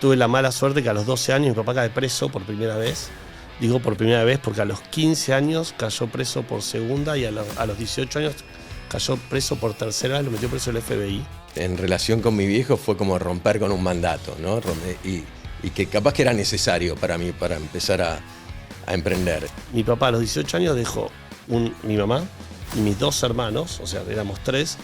tuve la mala suerte que a los 12 años mi papá cae preso por primera vez. Digo por primera vez porque a los 15 años cayó preso por segunda y a los 18 años cayó preso por tercera vez, lo metió preso el FBI. En relación con mi viejo fue como romper con un mandato, ¿no? Y que capaz que era necesario para mí para empezar a emprender. Mi papá a los 18 años dejó mi mamá y mis 2 hermanos, o sea, éramos 3,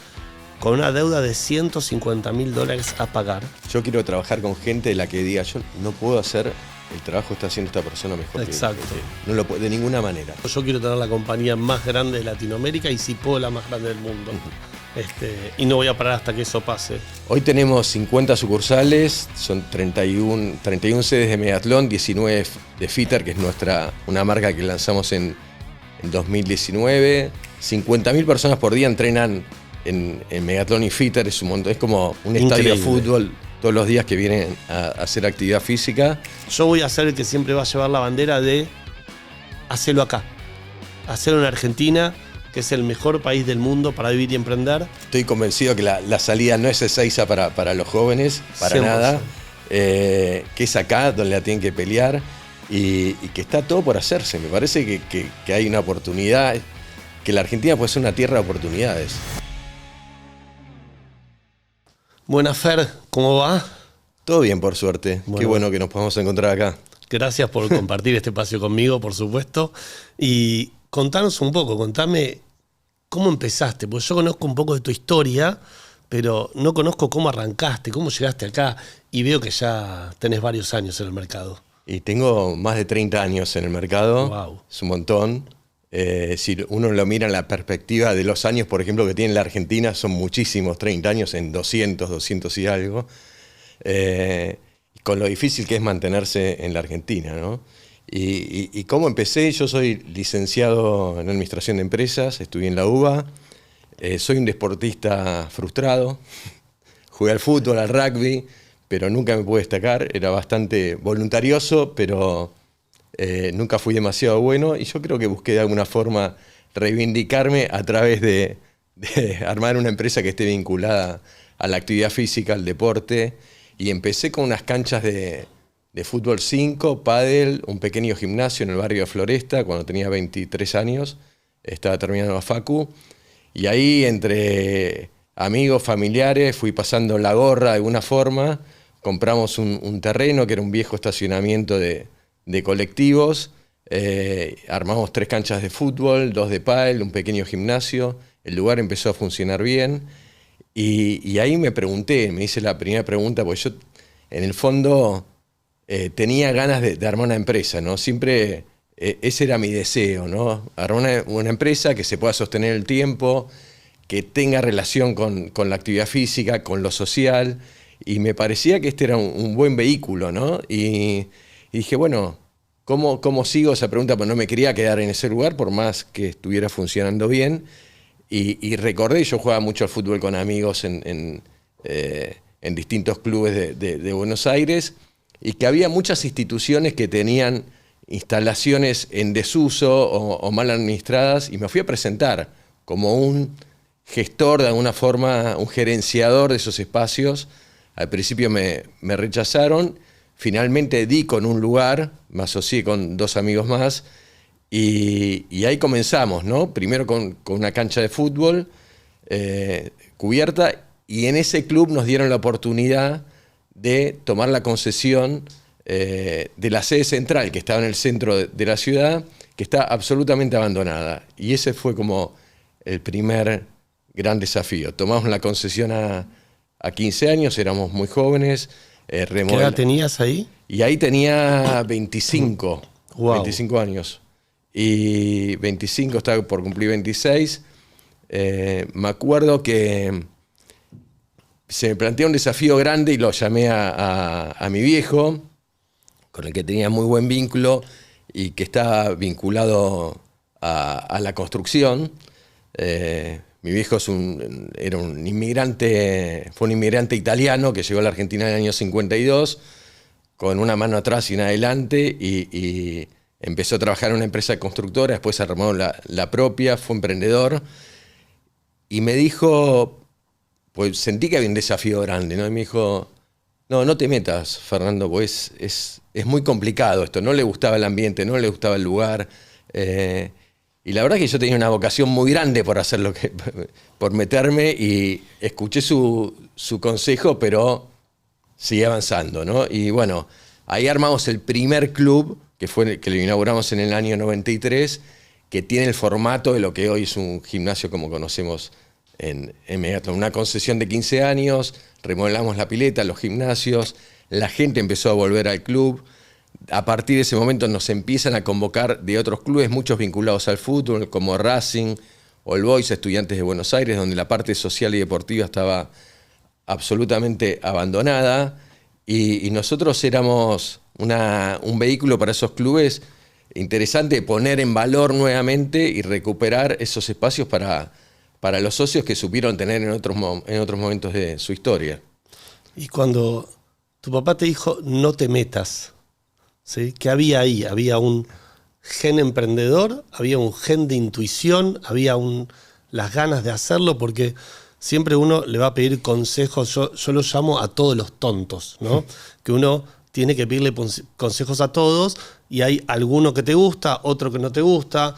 con una deuda de $150.000 a pagar. Yo quiero trabajar con gente de la que diga, yo no puedo hacer el trabajo que está haciendo esta persona mejor. Exacto. No lo puedo, de ninguna manera. Yo quiero tener la compañía más grande de Latinoamérica y si puedo la más grande del mundo. Y no voy a parar hasta que eso pase. Hoy tenemos 50 sucursales, son 31 sedes de Megatlón, 19 de Fitter, que es una marca que lanzamos en 2019. 50.000 personas por día entrenan en Megatlón y Fitter, es un montón, es como un estadio de fútbol todos los días que vienen a hacer actividad física. Yo voy a ser el que siempre va a llevar la bandera de hacerlo acá, hacerlo en Argentina, que es el mejor país del mundo para vivir y emprender. Estoy convencido que la salida no es Ezeiza para los jóvenes, para 100%. nada, que es acá donde la tienen que pelear y que está todo por hacerse. Me parece que hay una oportunidad, que la Argentina puede ser una tierra de oportunidades. Buenas, Fer, ¿cómo va? Todo bien, por suerte. Bueno. Qué bueno que nos podamos encontrar acá. Gracias por compartir este espacio conmigo, por supuesto. Y contanos un poco, contame cómo empezaste, porque yo conozco un poco de tu historia, pero no conozco cómo arrancaste, cómo llegaste acá, y veo que ya tenés varios años en el mercado. Y tengo más de 30 años en el mercado. Wow. Es un montón. Si uno lo mira en la perspectiva de los años, por ejemplo, que tiene la Argentina, son muchísimos, 30 años en 200 y algo. Con lo difícil que es mantenerse en la Argentina, ¿no? Y cómo empecé, yo soy licenciado en Administración de Empresas, estudié en la UBA, soy un deportista frustrado, jugué al fútbol, al rugby, pero nunca me pude destacar, era bastante voluntarioso, pero nunca fui demasiado bueno, y yo creo que busqué de alguna forma reivindicarme a través de armar una empresa que esté vinculada a la actividad física, al deporte, y empecé con unas canchas de fútbol 5, pádel, un pequeño gimnasio en el barrio de Floresta, cuando tenía 23 años, estaba terminando la facu, y ahí entre amigos, familiares, fui pasando la gorra de alguna forma, compramos un terreno que era un viejo estacionamiento de colectivos, armamos 3 canchas de fútbol, 2 de pádel, un pequeño gimnasio, el lugar empezó a funcionar bien, y ahí me hice la primera pregunta, porque yo en el fondo tenía ganas de armar una empresa, ¿no? Siempre ese era mi deseo, ¿no? Armar una empresa que se pueda sostener el tiempo, que tenga relación con la actividad física, con lo social, y me parecía que este era un buen vehículo, ¿no? Y dije, bueno, ¿cómo sigo esa pregunta? Pues no me quería quedar en ese lugar, por más que estuviera funcionando bien. Y recordé, yo jugaba mucho al fútbol con amigos en distintos clubes de Buenos Aires, y que había muchas instituciones que tenían instalaciones en desuso o mal administradas, y me fui a presentar como un gestor, de alguna forma, un gerenciador de esos espacios. Al principio me rechazaron, finalmente di con un lugar, me asocié con 2 amigos más, y ahí comenzamos, ¿no? Primero con una cancha de fútbol cubierta, y en ese club nos dieron la oportunidad de tomar la concesión de la sede central, que estaba en el centro de la ciudad, que está absolutamente abandonada. Y ese fue como el primer gran desafío. Tomamos la concesión a 15 años, éramos muy jóvenes. ¿Qué edad tenías ahí? Y ahí tenía 25, Wow. 25 años. Y 25, estaba por cumplir 26. Me acuerdo que se me planteó un desafío grande y lo llamé a mi viejo, con el que tenía muy buen vínculo y que estaba vinculado a la construcción. Mi viejo fue un inmigrante italiano que llegó a la Argentina en el año 52, con una mano atrás y una adelante, y empezó a trabajar en una empresa constructora, después armó la propia, fue emprendedor, y me dijo, pues sentí que había un desafío grande, ¿no? Y me dijo, No, no te metas, Fernando, pues es muy complicado esto. No le gustaba el ambiente, no le gustaba el lugar. Y la verdad que yo tenía una vocación muy grande por hacer por meterme, y escuché su consejo, pero seguí avanzando, ¿no? Y bueno, ahí armamos el primer club, que lo inauguramos en el año 93, que tiene el formato de lo que hoy es un gimnasio como conocemos en Megatlón. Una concesión de 15 años, remodelamos la pileta, los gimnasios, la gente empezó a volver al club. A partir de ese momento nos empiezan a convocar de otros clubes, muchos vinculados al fútbol, como Racing, All Boys, Estudiantes de Buenos Aires, donde la parte social y deportiva estaba absolutamente abandonada. Y nosotros éramos un vehículo para esos clubes interesante, poner en valor nuevamente y recuperar esos espacios para los socios que supieron tener en otros momentos de su historia. Y cuando tu papá te dijo, no te metas, ¿sí? ¿Qué había ahí? ¿Había un gen emprendedor? ¿Había un gen de intuición? ¿Había las ganas de hacerlo? Porque siempre uno le va a pedir consejos, yo lo llamo a todos los tontos, ¿no? Que uno tiene que pedirle consejos a todos, y hay alguno que te gusta, otro que no te gusta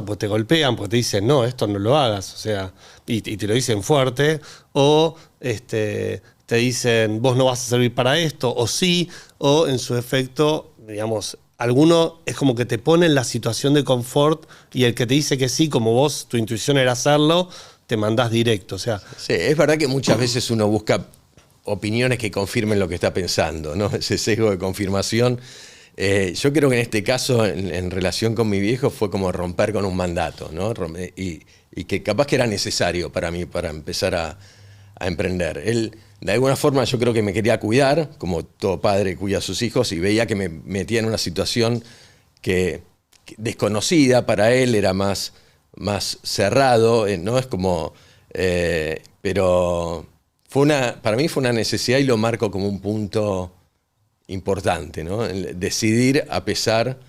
pues te golpean, porque te dicen, no, esto no lo hagas, o sea, y te lo dicen fuerte, o te dicen, vos no vas a servir para esto, o sí, o en su efecto, digamos, alguno es como que te pone en la situación de confort, y el que te dice que sí, como vos, tu intuición era hacerlo, te mandás directo, o sea. Sí, es verdad que muchas veces uno busca opiniones que confirmen lo que está pensando, ¿no? Ese sesgo de confirmación. Yo creo que en este caso, en relación con mi viejo, fue como romper con un mandato, ¿no? Y que capaz que era necesario para mí, para empezar a emprender. Él, de alguna forma, yo creo que me quería cuidar, como todo padre cuida a sus hijos, y veía que me metía en una situación que desconocida para él, era más cerrado, ¿no? Es como... pero para mí fue una necesidad, y lo marco como un punto importante, ¿no? El decidir a pesar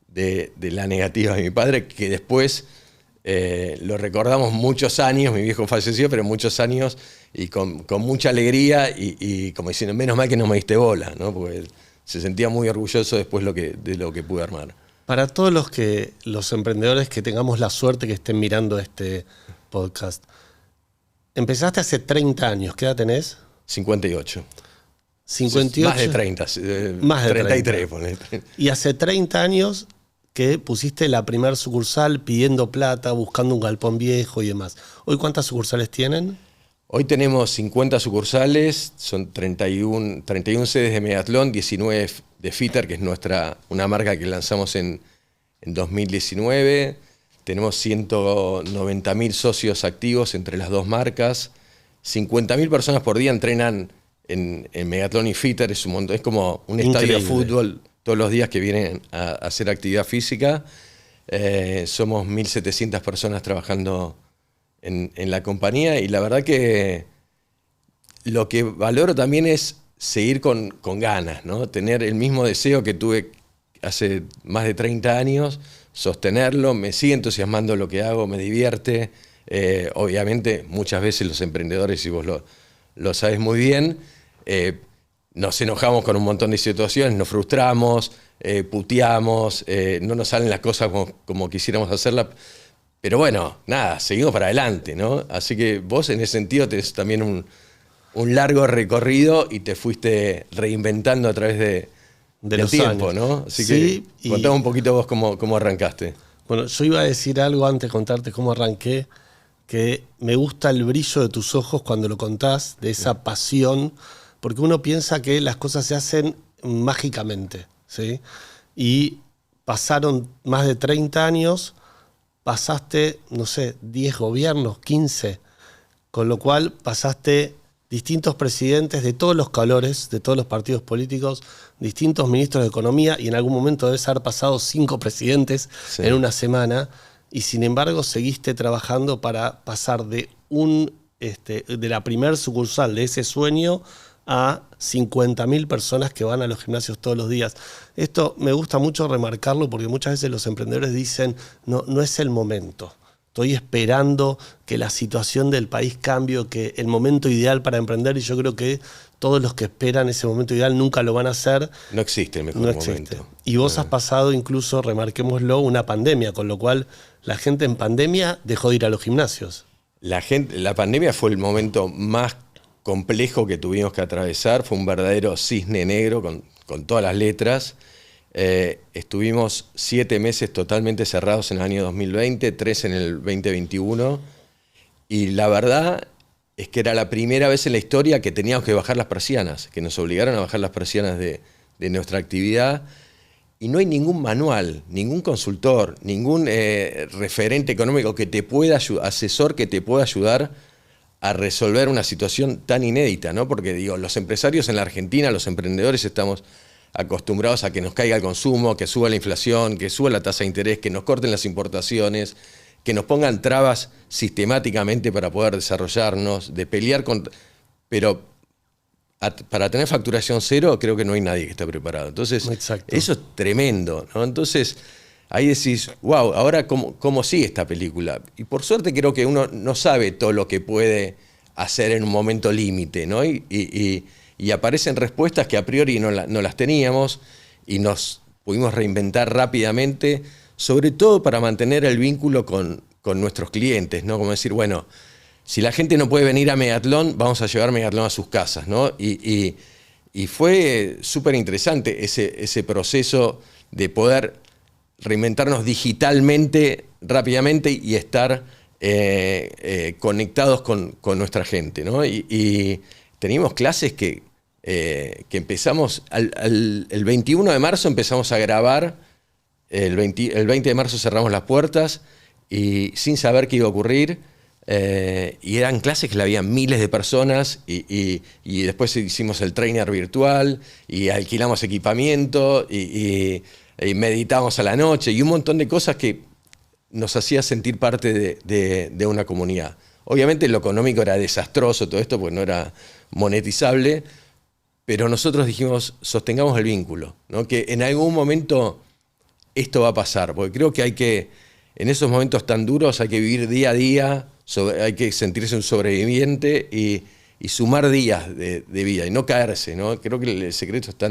de la negativa de mi padre, que después lo recordamos muchos años. Mi viejo falleció, pero muchos años, y con mucha alegría, y como diciendo, menos mal que no me diste bola, ¿no? Porque él se sentía muy orgulloso después de lo que pude armar. Para todos los emprendedores que tengamos la suerte que estén mirando este podcast, empezaste hace 30 años, ¿qué edad tenés? 58. 58. Más de 30. Más de 33, 30. Ponete. Y hace 30 años que pusiste la primer sucursal pidiendo plata, buscando un galpón viejo y demás. ¿Hoy cuántas sucursales tienen? Hoy tenemos 50 sucursales, son 31 sedes de Megatlón, 19 de Fitter, que es una marca que lanzamos en 2019. Tenemos 190.000 socios activos entre las dos marcas. 50.000 personas por día entrenan en Megatlón y Fitter. Es un montón, es como un estadio de fútbol todos los días que vienen a hacer actividad física. Somos 1.700 personas trabajando en la compañía, y la verdad que lo que valoro también es seguir con ganas, ¿no? Tener el mismo deseo que tuve hace más de 30 años, sostenerlo. Me sigue entusiasmando lo que hago, me divierte. Obviamente muchas veces los emprendedores, y vos lo sabes muy bien, nos enojamos con un montón de situaciones, nos frustramos, puteamos, no nos salen las cosas como quisiéramos hacerlas. Pero bueno, nada, seguimos para adelante, ¿no? Así que vos en ese sentido tenés también un largo recorrido, y te fuiste reinventando a través del tiempo, años, ¿no? Así sí, que contame un poquito vos cómo arrancaste. Bueno, yo iba a decir algo antes de contarte cómo arranqué, que me gusta el brillo de tus ojos cuando lo contás, de esa pasión, porque uno piensa que las cosas se hacen mágicamente, ¿sí? Y pasaron más de 30 años, pasaste, no sé, 10 gobiernos, 15, con lo cual pasaste distintos presidentes de todos los colores, de todos los partidos políticos, distintos ministros de Economía, y en algún momento debes haber pasado 5 presidentes en una semana, y sin embargo seguiste trabajando para pasar de la primer sucursal de ese sueño a 50.000 personas que van a los gimnasios todos los días. Esto me gusta mucho remarcarlo, porque muchas veces los emprendedores dicen, no es el momento. estoy esperando que la situación del país cambie, que el momento ideal para emprender, y yo creo que todos los que esperan ese momento ideal nunca lo van a hacer. No existe el mejor momento. Y vos has pasado incluso, remarquémoslo, una pandemia, con lo cual la gente en pandemia dejó de ir a los gimnasios. La pandemia fue el momento más complejo que tuvimos que atravesar, fue un verdadero cisne negro con todas las letras. Estuvimos 7 meses totalmente cerrados en el año 2020, 3 en el 2021, y la verdad es que era la primera vez en la historia que teníamos que bajar las persianas, que nos obligaron a bajar las persianas de nuestra actividad, y no hay ningún manual, ningún consultor, ningún referente económico que te pueda asesor que te pueda ayudar a resolver una situación tan inédita, ¿no? Porque digo, los empresarios en la Argentina, los emprendedores estamos acostumbrados a que nos caiga el consumo, que suba la inflación, que suba la tasa de interés, que nos corten las importaciones, que nos pongan trabas sistemáticamente para poder desarrollarnos, de pelear con... Pero para tener facturación cero creo que no hay nadie que esté preparado. Entonces, exacto, eso es tremendo, ¿no? Entonces, ahí decís, wow, ahora cómo sigue esta película. Y por suerte creo que uno no sabe todo lo que puede hacer en un momento límite, ¿no? Y aparecen respuestas que a priori no las teníamos y nos pudimos reinventar rápidamente, sobre todo para mantener el vínculo con nuestros clientes, ¿no? Como decir, bueno, si la gente no puede venir a Megatlón, vamos a llevar Megatlón a sus casas, ¿no? Y fue súper interesante ese proceso de poder reinventarnos digitalmente rápidamente y estar conectados con nuestra gente, ¿no? Y teníamos clases que empezamos, el 21 de marzo empezamos a grabar, el 20 de marzo cerramos las puertas y sin saber qué iba a ocurrir, y eran clases que la había miles de personas y después hicimos el trainer virtual y alquilamos equipamiento y meditábamos a la noche y un montón de cosas que nos hacía sentir parte de una comunidad. Obviamente lo económico era desastroso todo esto porque no era monetizable, pero nosotros dijimos, sostengamos el vínculo, ¿no? Que en algún momento esto va a pasar, porque creo que en esos momentos tan duros hay que vivir día a día, hay que sentirse un sobreviviente y sumar días de vida y no caerse, ¿no? Creo que el secreto está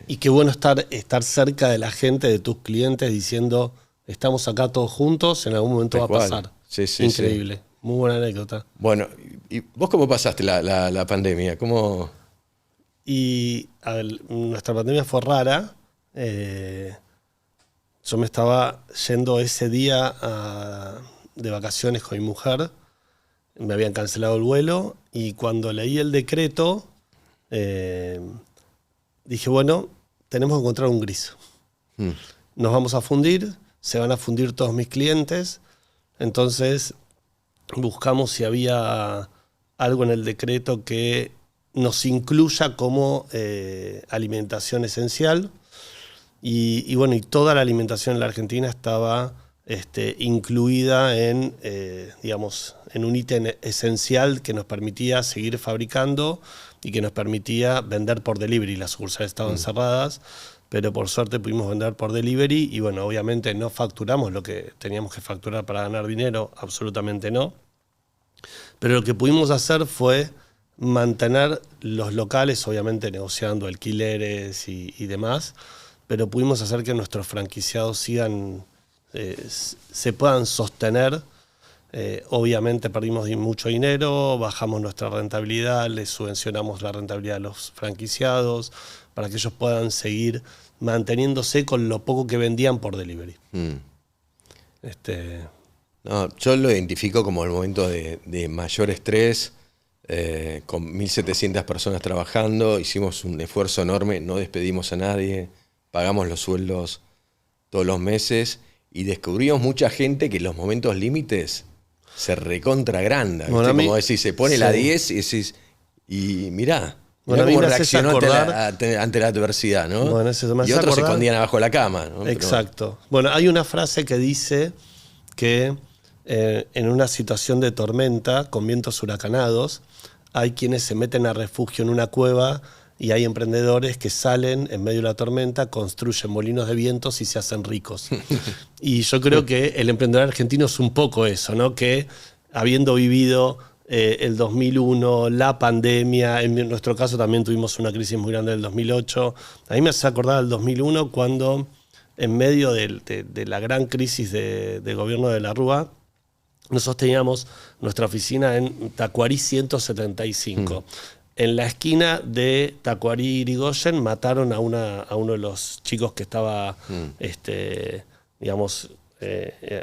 Y qué bueno estar cerca de la gente, de tus clientes, diciendo, estamos acá todos juntos, en algún momento va a pasar. Sí, increíble, sí. Muy buena anécdota. Bueno, ¿y vos cómo pasaste la pandemia? ¿Cómo...? Y a ver, nuestra pandemia fue rara. Yo me estaba yendo ese día de vacaciones con mi mujer. Me habían cancelado el vuelo y cuando leí el decreto dije, bueno, tenemos que encontrar un gris. Nos vamos a fundir, se van a fundir todos mis clientes. Entonces buscamos si había algo en el decreto que nos incluya como alimentación esencial. Y bueno, y toda la alimentación en la Argentina estaba incluida en, digamos, en un ítem esencial que nos permitía seguir fabricando y que nos permitía vender por delivery. Las sucursales estaban cerradas, pero por suerte pudimos vender por delivery y bueno, obviamente no facturamos lo que teníamos que facturar para ganar dinero, absolutamente no. Pero lo que pudimos hacer fue mantener los locales, obviamente negociando alquileres y demás, pero pudimos hacer que nuestros franquiciados se puedan sostener. Obviamente perdimos mucho dinero, bajamos nuestra rentabilidad, les subvencionamos la rentabilidad a los franquiciados para que ellos puedan seguir manteniéndose con lo poco que vendían por delivery. No, yo lo identifico como el momento de mayor estrés, con 1.700 personas trabajando, hicimos un esfuerzo enorme, no despedimos a nadie, pagamos los sueldos todos los meses y descubrimos mucha gente que en los momentos límites se recontragranda. Bueno, como decís, se pone la 10 y decís, y mirá cómo reaccionó ante la adversidad, ¿no? Bueno, y otros se escondían abajo de la cama, ¿no? Exacto. Bueno, hay una frase que dice que en una situación de tormenta, con vientos huracanados, hay quienes se meten a refugio en una cueva y hay emprendedores que salen en medio de la tormenta, construyen molinos de vientos y se hacen ricos. Y yo creo que el emprendedor argentino es un poco eso, ¿no? Que habiendo vivido el 2001, la pandemia, en nuestro caso también tuvimos una crisis muy grande del 2008. A mí me hace acordar del 2001 cuando en medio de la gran crisis de gobierno de la Rúa, nosotros teníamos nuestra oficina en Tacuarí 175. En la esquina de Tacuarí y Irigoyen mataron a uno de los chicos que estaba, digamos,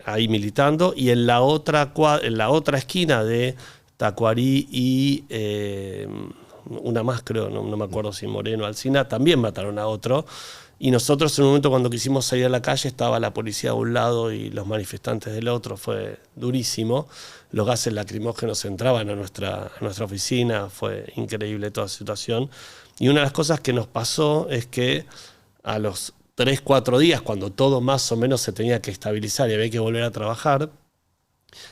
ahí militando. Y en la otra esquina de Tacuarí y una más, creo, no me acuerdo si Moreno, Alsina, también mataron a otro. Y nosotros en un momento cuando quisimos salir a la calle estaba la policía de un lado y los manifestantes del otro, fue durísimo. Los gases lacrimógenos entraban a nuestra oficina, fue increíble toda la situación. Y una de las cosas que nos pasó es que a los 3, 4 días, cuando todo más o menos se tenía que estabilizar y había que volver a trabajar,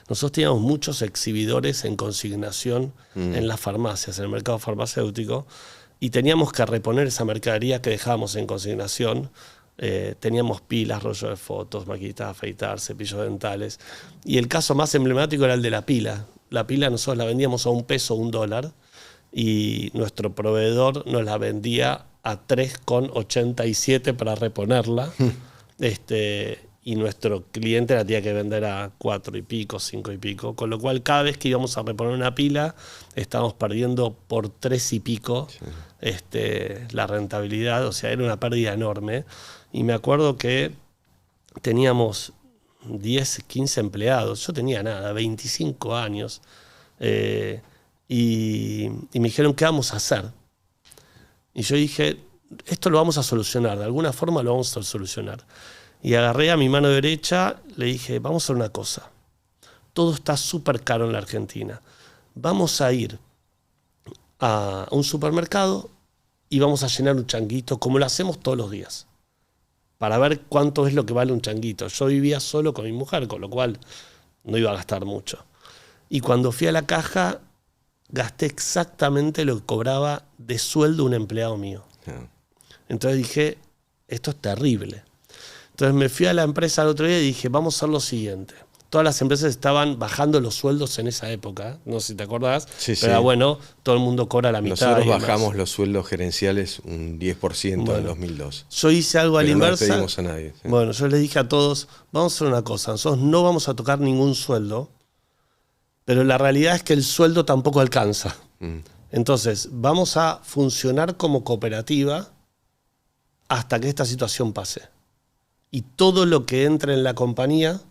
nosotros teníamos muchos exhibidores en consignación en las farmacias, en el mercado farmacéutico, y teníamos que reponer esa mercadería que dejábamos en consignación. Teníamos pilas, rollos de fotos, maquinitas de afeitar, cepillos dentales. Y el caso más emblemático era el de la pila. La pila nosotros la vendíamos a $1 o $1 y nuestro proveedor nos la vendía a 3,87 para reponerla. Y nuestro cliente la tenía que vender a 4 y pico, 5 y pico, con lo cual cada vez que íbamos a reponer una pila estábamos perdiendo por 3 y pico la rentabilidad, o sea, era una pérdida enorme. Y me acuerdo que teníamos 10, 15 empleados, yo tenía nada, 25 años, y me dijeron, ¿qué vamos a hacer? Y yo dije, esto lo vamos a solucionar, de alguna forma lo vamos a solucionar. Y agarré a mi mano derecha, le dije, vamos a hacer una cosa. Todo está súper caro en la Argentina. Vamos a ir a un supermercado y vamos a llenar un changuito, como lo hacemos todos los días, para ver cuánto es lo que vale un changuito. Yo vivía solo con mi mujer, con lo cual no iba a gastar mucho. Y cuando fui a la caja, gasté exactamente lo que cobraba de sueldo un empleado mío. Entonces dije, esto es terrible. Entonces me fui a la empresa el otro día y dije, vamos a hacer lo siguiente. Todas las empresas estaban bajando los sueldos en esa época, no sé si te acordás, sí, pero sí. Bueno, todo el mundo cobra la mitad. Nosotros bajamos los sueldos gerenciales un 10% en 2002. Yo hice algo a la inversa. No pedimos a nadie. Sí. Bueno, yo les dije a todos, vamos a hacer una cosa, nosotros no vamos a tocar ningún sueldo, pero la realidad es que el sueldo tampoco alcanza. Entonces, vamos a funcionar como cooperativa hasta que esta situación pase. Y todo lo que entre en la compañía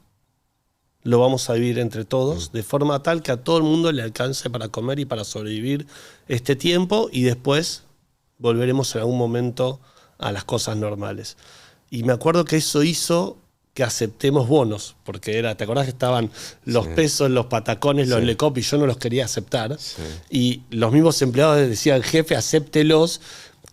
lo vamos a dividir entre todos, de forma tal que a todo el mundo le alcance para comer y para sobrevivir este tiempo, y después volveremos en algún momento a las cosas normales. Y me acuerdo que eso hizo que aceptemos bonos, porque ¿te acordás que estaban los pesos, los patacones, los Lecop, y yo no los quería aceptar? Y los mismos empleados decían, jefe, acéptelos,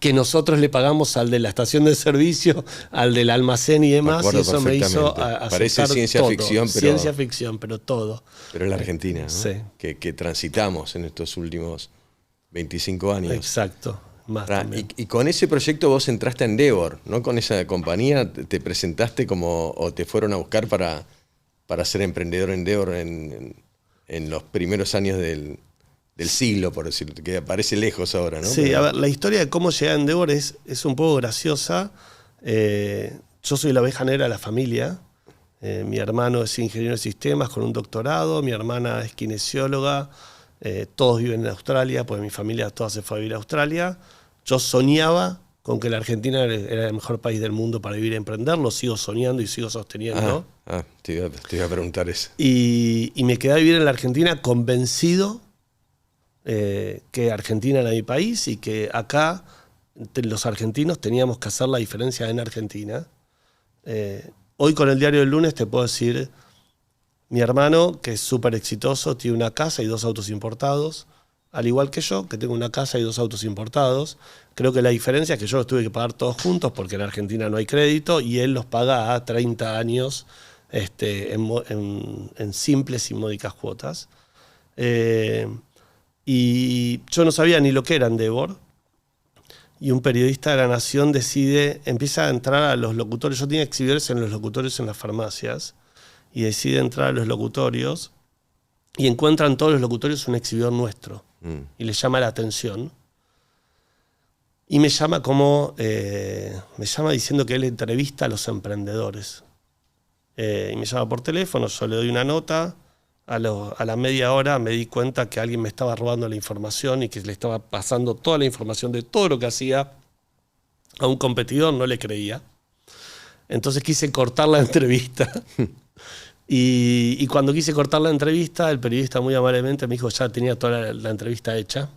que nosotros le pagamos al de la estación de servicio, al del almacén y demás, y eso me hizo aceptar. Parece ciencia todo. ficción, pero ciencia ficción, pero todo. Pero es la Argentina, ¿no? Sí. Que transitamos en estos últimos 25 años. Exacto. Más y con ese proyecto vos entraste a Endeavor, ¿no? Con esa compañía te presentaste o te fueron a buscar para ser emprendedor en Endeavor en los primeros años del siglo, por decirlo, que parece lejos ahora, ¿no? Sí, pero... a ver, la historia de cómo llegué a Endeavor es un poco graciosa. Yo soy la oveja negra de la familia. Mi hermano es ingeniero de sistemas con un doctorado, mi hermana es kinesióloga, todos viven en Australia, pues mi familia toda se fue a vivir a Australia. Yo soñaba con que la Argentina era el mejor país del mundo para vivir y emprender, lo sigo soñando y sigo sosteniendo. Te iba a preguntar eso. Y me quedé a vivir en la Argentina convencido que Argentina era mi país y que acá los argentinos teníamos que hacer la diferencia en Argentina. Hoy con el diario del lunes te puedo decir, mi hermano, que es súper exitoso, tiene una casa y 2 autos importados, al igual que yo, que tengo una casa y 2 autos importados. Creo que la diferencia es que yo los tuve que pagar todos juntos porque en Argentina no hay crédito y él los paga a 30 años en simples y módicas cuotas. Y yo no sabía ni lo que era Endeavor. y un periodista de La Nación empieza a entrar a los locutorios. Yo tenía exhibidores en los locutorios en las farmacias, y decide entrar a los locutorios y encuentra en todos los locutorios un exhibidor nuestro. Y le llama la atención. Y me llama diciendo que él entrevista a los emprendedores. Y me llama por teléfono, yo le doy una nota. A la media hora me di cuenta que alguien me estaba robando la información y que le estaba pasando toda la información de todo lo que hacía a un competidor. No le creía. Entonces quise cortar la entrevista. Y cuando quise cortar la entrevista, el periodista muy amablemente me dijo, ya tenía toda la entrevista hecha.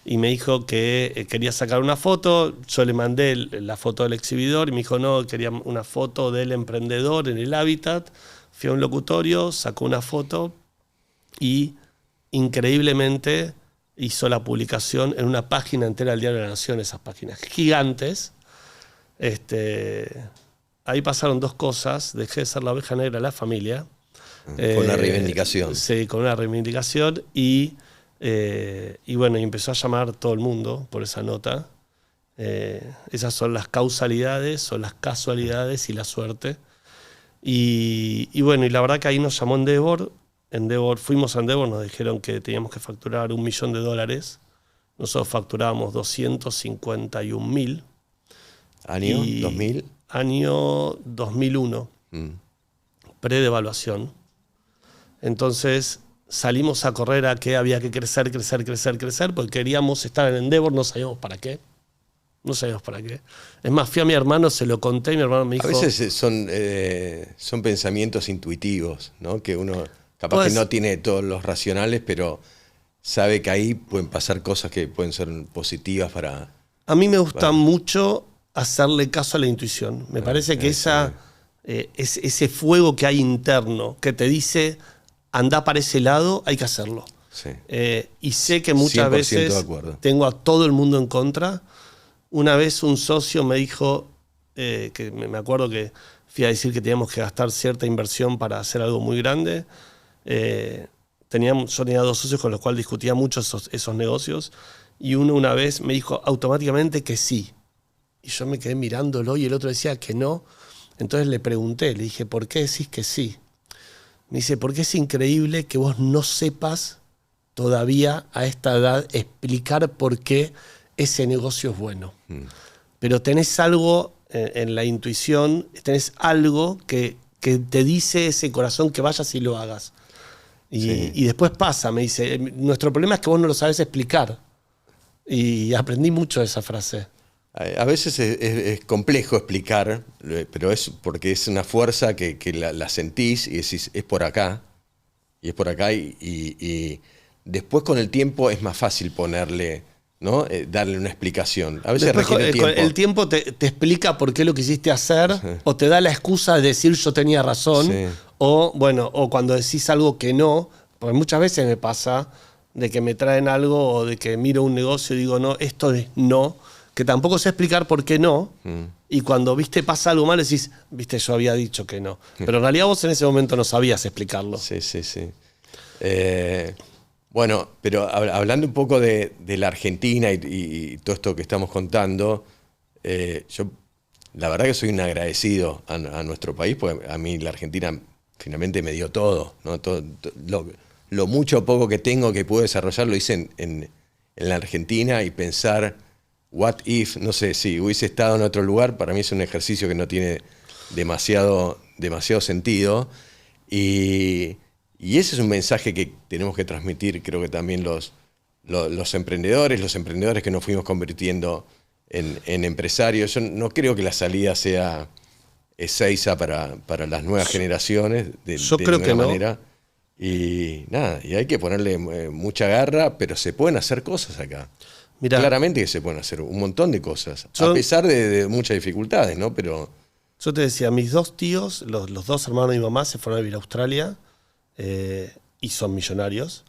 Y me dijo que quería sacar una foto. Yo le mandé la foto del exhibidor y me dijo, no, quería una foto del emprendedor en el hábitat. Fui a un locutorio, sacó una foto y increíblemente hizo la publicación en una página entera del Diario de la Nación, esas páginas gigantes. Ahí pasaron dos cosas. Dejé de ser la oveja negra de la familia. Con una reivindicación. Sí, con una reivindicación. Y bueno, y empezó a llamar todo el mundo por esa nota. Esas son las causalidades, son las casualidades y la suerte. Y bueno, y la verdad que ahí nos llamó Endeavor. Fuimos a Endeavor, nos dijeron que teníamos que facturar $1 millón. Nosotros facturábamos 251.000. ¿Año 2000? Año 2001, pre-devaluación. Entonces salimos a correr a que había que crecer, porque queríamos estar en Endeavor, no sabíamos para qué. Es más, fui a mi hermano, se lo conté y mi hermano me dijo... A veces son pensamientos intuitivos, ¿no? Que uno capaz que no tiene todos los racionales, pero sabe que ahí pueden pasar cosas que pueden ser positivas para... A mí me gusta mucho hacerle caso a la intuición. Me parece que ese fuego que hay interno, que te dice, anda para ese lado, hay que hacerlo. Sí. Y sé que muchas veces tengo a todo el mundo en contra. Una vez un socio me dijo, que me acuerdo que fui a decir que teníamos que gastar cierta inversión para hacer algo muy grande. Yo tenía 2 socios con los cuales discutía mucho esos negocios, y uno una vez me dijo automáticamente que sí. Y yo me quedé mirándolo y el otro decía que no. Entonces le pregunté, le dije, ¿por qué decís que sí? Me dice, porque es increíble que vos no sepas todavía a esta edad explicar por qué ese negocio es bueno. Pero tenés algo en la intuición, tenés algo que te dice ese corazón que vayas y lo hagas. Y después pasa, me dice, nuestro problema es que vos no lo sabés explicar. Y aprendí mucho de esa frase. A veces es complejo explicar, pero es porque es una fuerza que la sentís y decís, es por acá. Y es por acá y después con el tiempo es más fácil ponerle, ¿no? Darle una explicación. A veces después, requiere tiempo. El tiempo te explica por qué lo quisiste hacer, o te da la excusa de decir yo tenía razón, o cuando decís algo que no, porque muchas veces me pasa de que me traen algo o de que miro un negocio y digo, no, esto es no, que tampoco sé explicar por qué no, y cuando pasa algo mal decís, yo había dicho que no. Pero en realidad vos en ese momento no sabías explicarlo. Sí. Bueno, pero hablando un poco de la Argentina y todo esto que estamos contando, yo la verdad que soy un agradecido a nuestro país, porque a mí la Argentina finalmente me dio todo, ¿no? Lo mucho o poco que tengo que puedo desarrollar lo hice en la Argentina, y pensar, what if, no sé, si hubiese estado en otro lugar, para mí es un ejercicio que no tiene demasiado sentido. Y ese es un mensaje que tenemos que transmitir, creo que también los emprendedores que nos fuimos convirtiendo en empresarios. Yo no creo que la salida sea Ezeiza para las nuevas generaciones, Yo creo que manera. Y nada, y hay que ponerle mucha garra, pero se pueden hacer cosas acá. Mirá, claramente que se pueden hacer un montón de cosas, a pesar de muchas dificultades, ¿no? Pero yo te decía, mis 2 tíos, los 2 hermanos de mi mamá, se fueron a vivir a Australia y son millonarios.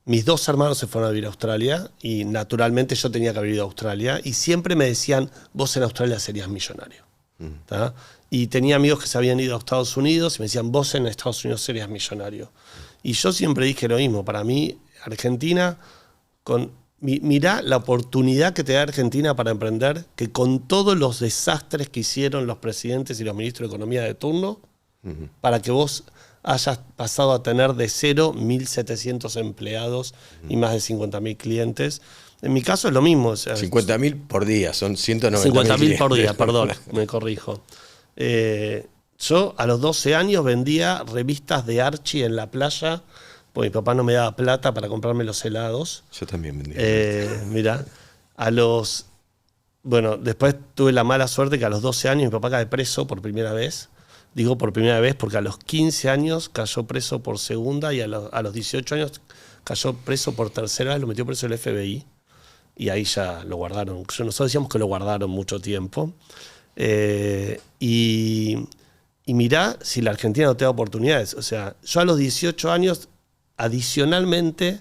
Mis 2 hermanos se fueron a vivir a Australia y naturalmente yo tenía que haber ido a Australia, y siempre me decían, vos en Australia serías millonario. Y tenía amigos que se habían ido a Estados Unidos y me decían, vos en Estados Unidos serías millonario. Y yo siempre dije lo mismo, para mí Argentina, con mirá la oportunidad que te da Argentina para emprender, que con todos los desastres que hicieron los presidentes y los ministros de Economía de turno, para que vos hayas pasado a tener de cero 1.700 empleados y más de 50.000 clientes. En mi caso es lo mismo. O sea, 50.000 por día, son 190.000 50.000 por día, perdón, me corrijo. Yo a los 12 años vendía revistas de Archie en la playa, porque mi papá no me daba plata para comprarme los helados. Yo también vendía. Mirá, bueno, después tuve la mala suerte que a los 12 años mi papá cae preso por primera vez. Digo por primera vez porque a los 15 años cayó preso por segunda y a los 18 años cayó preso por tercera vez, lo metió preso el FBI y ahí ya lo guardaron. Nosotros decíamos que lo guardaron mucho tiempo. Y mirá si la Argentina no te da oportunidades. O sea, yo a los 18 años, adicionalmente,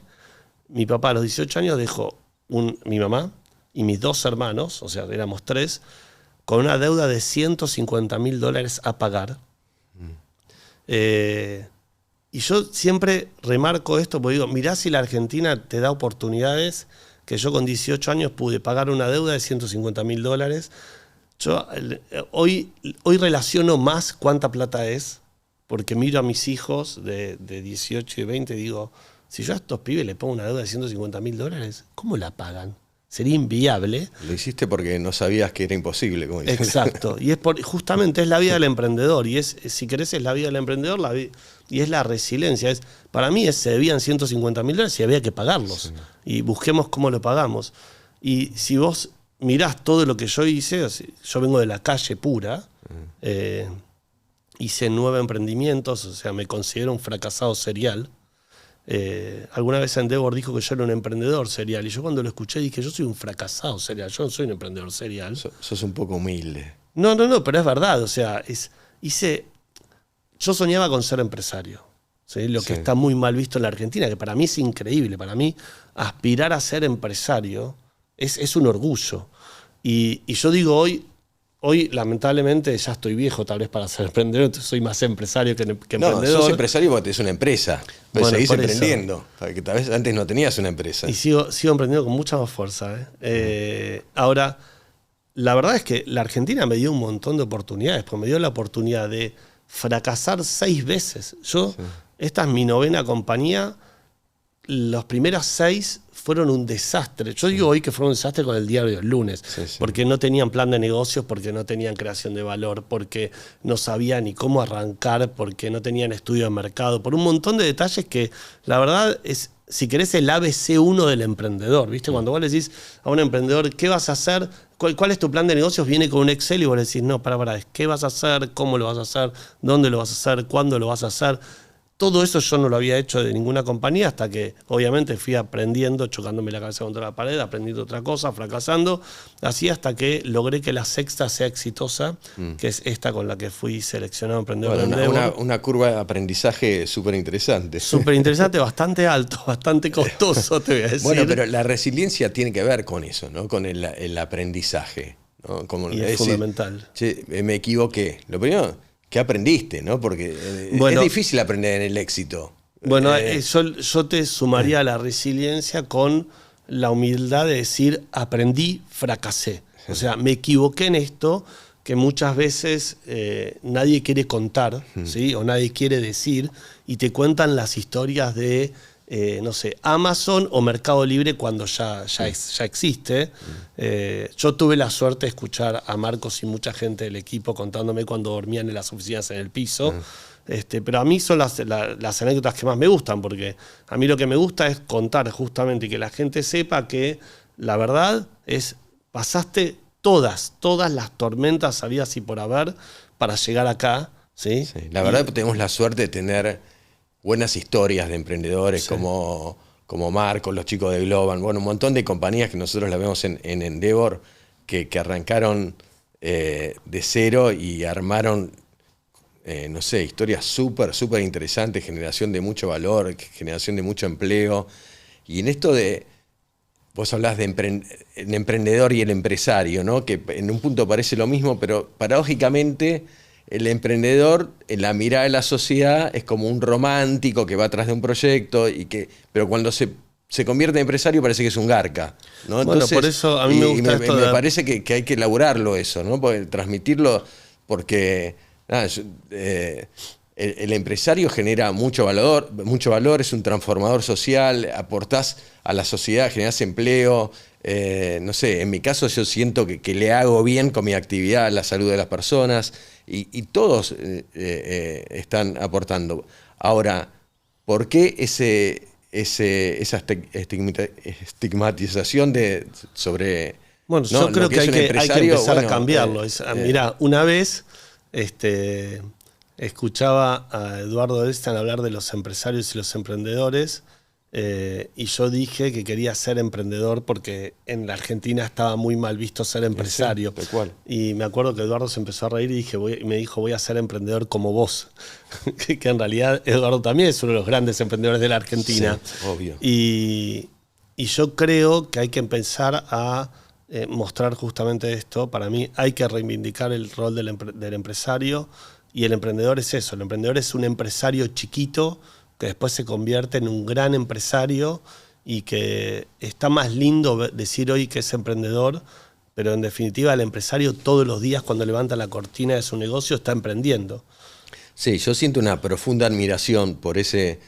mi papá a los 18 años dejó mi mamá y mis 2 hermanos, o sea, éramos 3, con una deuda de $150.000 a pagar. Y yo siempre remarco esto porque digo, mirá si la Argentina te da oportunidades, que yo con 18 años pude pagar una deuda de $150.000. Yo hoy relaciono más cuánta plata es, porque miro a mis hijos de 18 y 20 y digo, si yo a estos pibes les pongo una deuda de $150.000, ¿cómo la pagan? Sería inviable. Lo hiciste porque no sabías que era imposible. Como exacto. Y justamente es la vida del emprendedor. Y si querés, es la vida del emprendedor y es la resiliencia. Para mí se debían $150.000 y había que pagarlos. Sí. Y busquemos cómo lo pagamos. Y si vos mirás todo lo que yo hice, yo vengo de la calle pura, hice 9 emprendimientos, o sea, me considero un fracasado serial. Alguna vez Endeavor dijo que yo era un emprendedor serial y yo cuando lo escuché dije, yo soy un fracasado serial, yo no soy un emprendedor serial. Sos un poco humilde. No, pero es verdad, o sea, yo soñaba con ser empresario, ¿sí? Lo que está muy mal visto en la Argentina, que para mí es increíble, para mí aspirar a ser empresario es un orgullo. Y yo digo hoy, lamentablemente, ya estoy viejo tal vez para ser emprendedor, entonces soy más empresario que emprendedor. No, sos empresario porque tenés una empresa, pero seguís emprendiendo, porque tal vez antes no tenías una empresa. Y sigo emprendiendo con mucha más fuerza. Ahora, la verdad es que la Argentina me dio un montón de oportunidades, porque me dio la oportunidad de fracasar 6 veces. Esta es mi 9ª compañía, las primeras 6 fueron un desastre. Yo digo hoy que fueron un desastre con el diario del lunes, porque no tenían plan de negocios, porque no tenían creación de valor, porque no sabían ni cómo arrancar, porque no tenían estudio de mercado, por un montón de detalles que la verdad es, si querés, el ABC1 del emprendedor. ¿Viste? Cuando vos le decís a un emprendedor, ¿qué vas a hacer? ¿Cuál es tu plan de negocios? Viene con un Excel y vos le decís, no, ¿qué vas a hacer? ¿Cómo lo vas a hacer? ¿Dónde lo vas a hacer? ¿Cuándo lo vas a hacer? Todo eso yo no lo había hecho de ninguna compañía hasta que obviamente fui aprendiendo, chocándome la cabeza contra la pared, aprendiendo otra cosa, fracasando, así hasta que logré que la 6ª sea exitosa, que es esta con la que fui seleccionado emprendedor. Bueno, una curva de aprendizaje súper interesante. Súper interesante, bastante alto, bastante costoso, te voy a decir. Bueno, pero la resiliencia tiene que ver con eso, ¿no? Con el aprendizaje, ¿no? Como y es fundamental. Che, me equivoqué. Lo primero, ¿qué aprendiste? ¿No? Porque es difícil aprender en el éxito. Bueno, yo te sumaría a la resiliencia con la humildad de decir, aprendí, fracasé. O sea, me equivoqué en esto que muchas veces nadie quiere contar, ¿sí? O nadie quiere decir, y te cuentan las historias de, no sé, Amazon o Mercado Libre cuando ya existe. Yo tuve la suerte de escuchar a Marcos y mucha gente del equipo contándome cuando dormían en las oficinas en el piso. Pero a mí son las anécdotas que más me gustan, porque a mí lo que me gusta es contar justamente y que la gente sepa que la verdad es, pasaste todas las tormentas habidas y por haber para llegar acá. ¿Sí? Sí, la verdad tenemos la suerte de tener buenas historias de emprendedores como Marcos, los chicos de Globant, bueno, un montón de compañías que nosotros la vemos en Endeavor que arrancaron de cero y armaron, no sé, historias súper interesantes, generación de mucho valor, generación de mucho empleo. Y en esto vos hablás de el emprendedor y el empresario, ¿no? Que en un punto parece lo mismo, pero paradójicamente el emprendedor, en la mirada de la sociedad, es como un romántico que va atrás de un proyecto, pero cuando se se convierte en empresario parece que es un garca, ¿no? Bueno, por eso a mí me gusta esto me parece que hay que elaborarlo eso, ¿no? Transmitirlo, porque nada, el empresario genera mucho valor, es un transformador social, aportás a la sociedad, generás empleo. No sé, en mi caso yo siento que le hago bien con mi actividad a la salud de las personas y todos están aportando. Ahora, ¿por qué esa estigmatización sobre... Bueno, ¿no? yo creo que hay que empezar a cambiarlo. Mirá, una vez escuchaba a Eduardo Elstad hablar de los empresarios y los emprendedores, y yo dije que quería ser emprendedor porque en la Argentina estaba muy mal visto ser empresario. Sí, tal cual. Y me acuerdo que Eduardo se empezó a reír y me dijo, voy a ser emprendedor como vos. que en realidad Eduardo también es uno de los grandes emprendedores de la Argentina. Sí, obvio. Y yo creo que hay que empezar a mostrar justamente esto. Para mí hay que reivindicar el rol del empresario, y el emprendedor es eso. El emprendedor es un empresario chiquito que después se convierte en un gran empresario, y que está más lindo decir hoy que es emprendedor, pero en definitiva el empresario todos los días cuando levanta la cortina de su negocio está emprendiendo. Sí, yo siento una profunda admiración por ese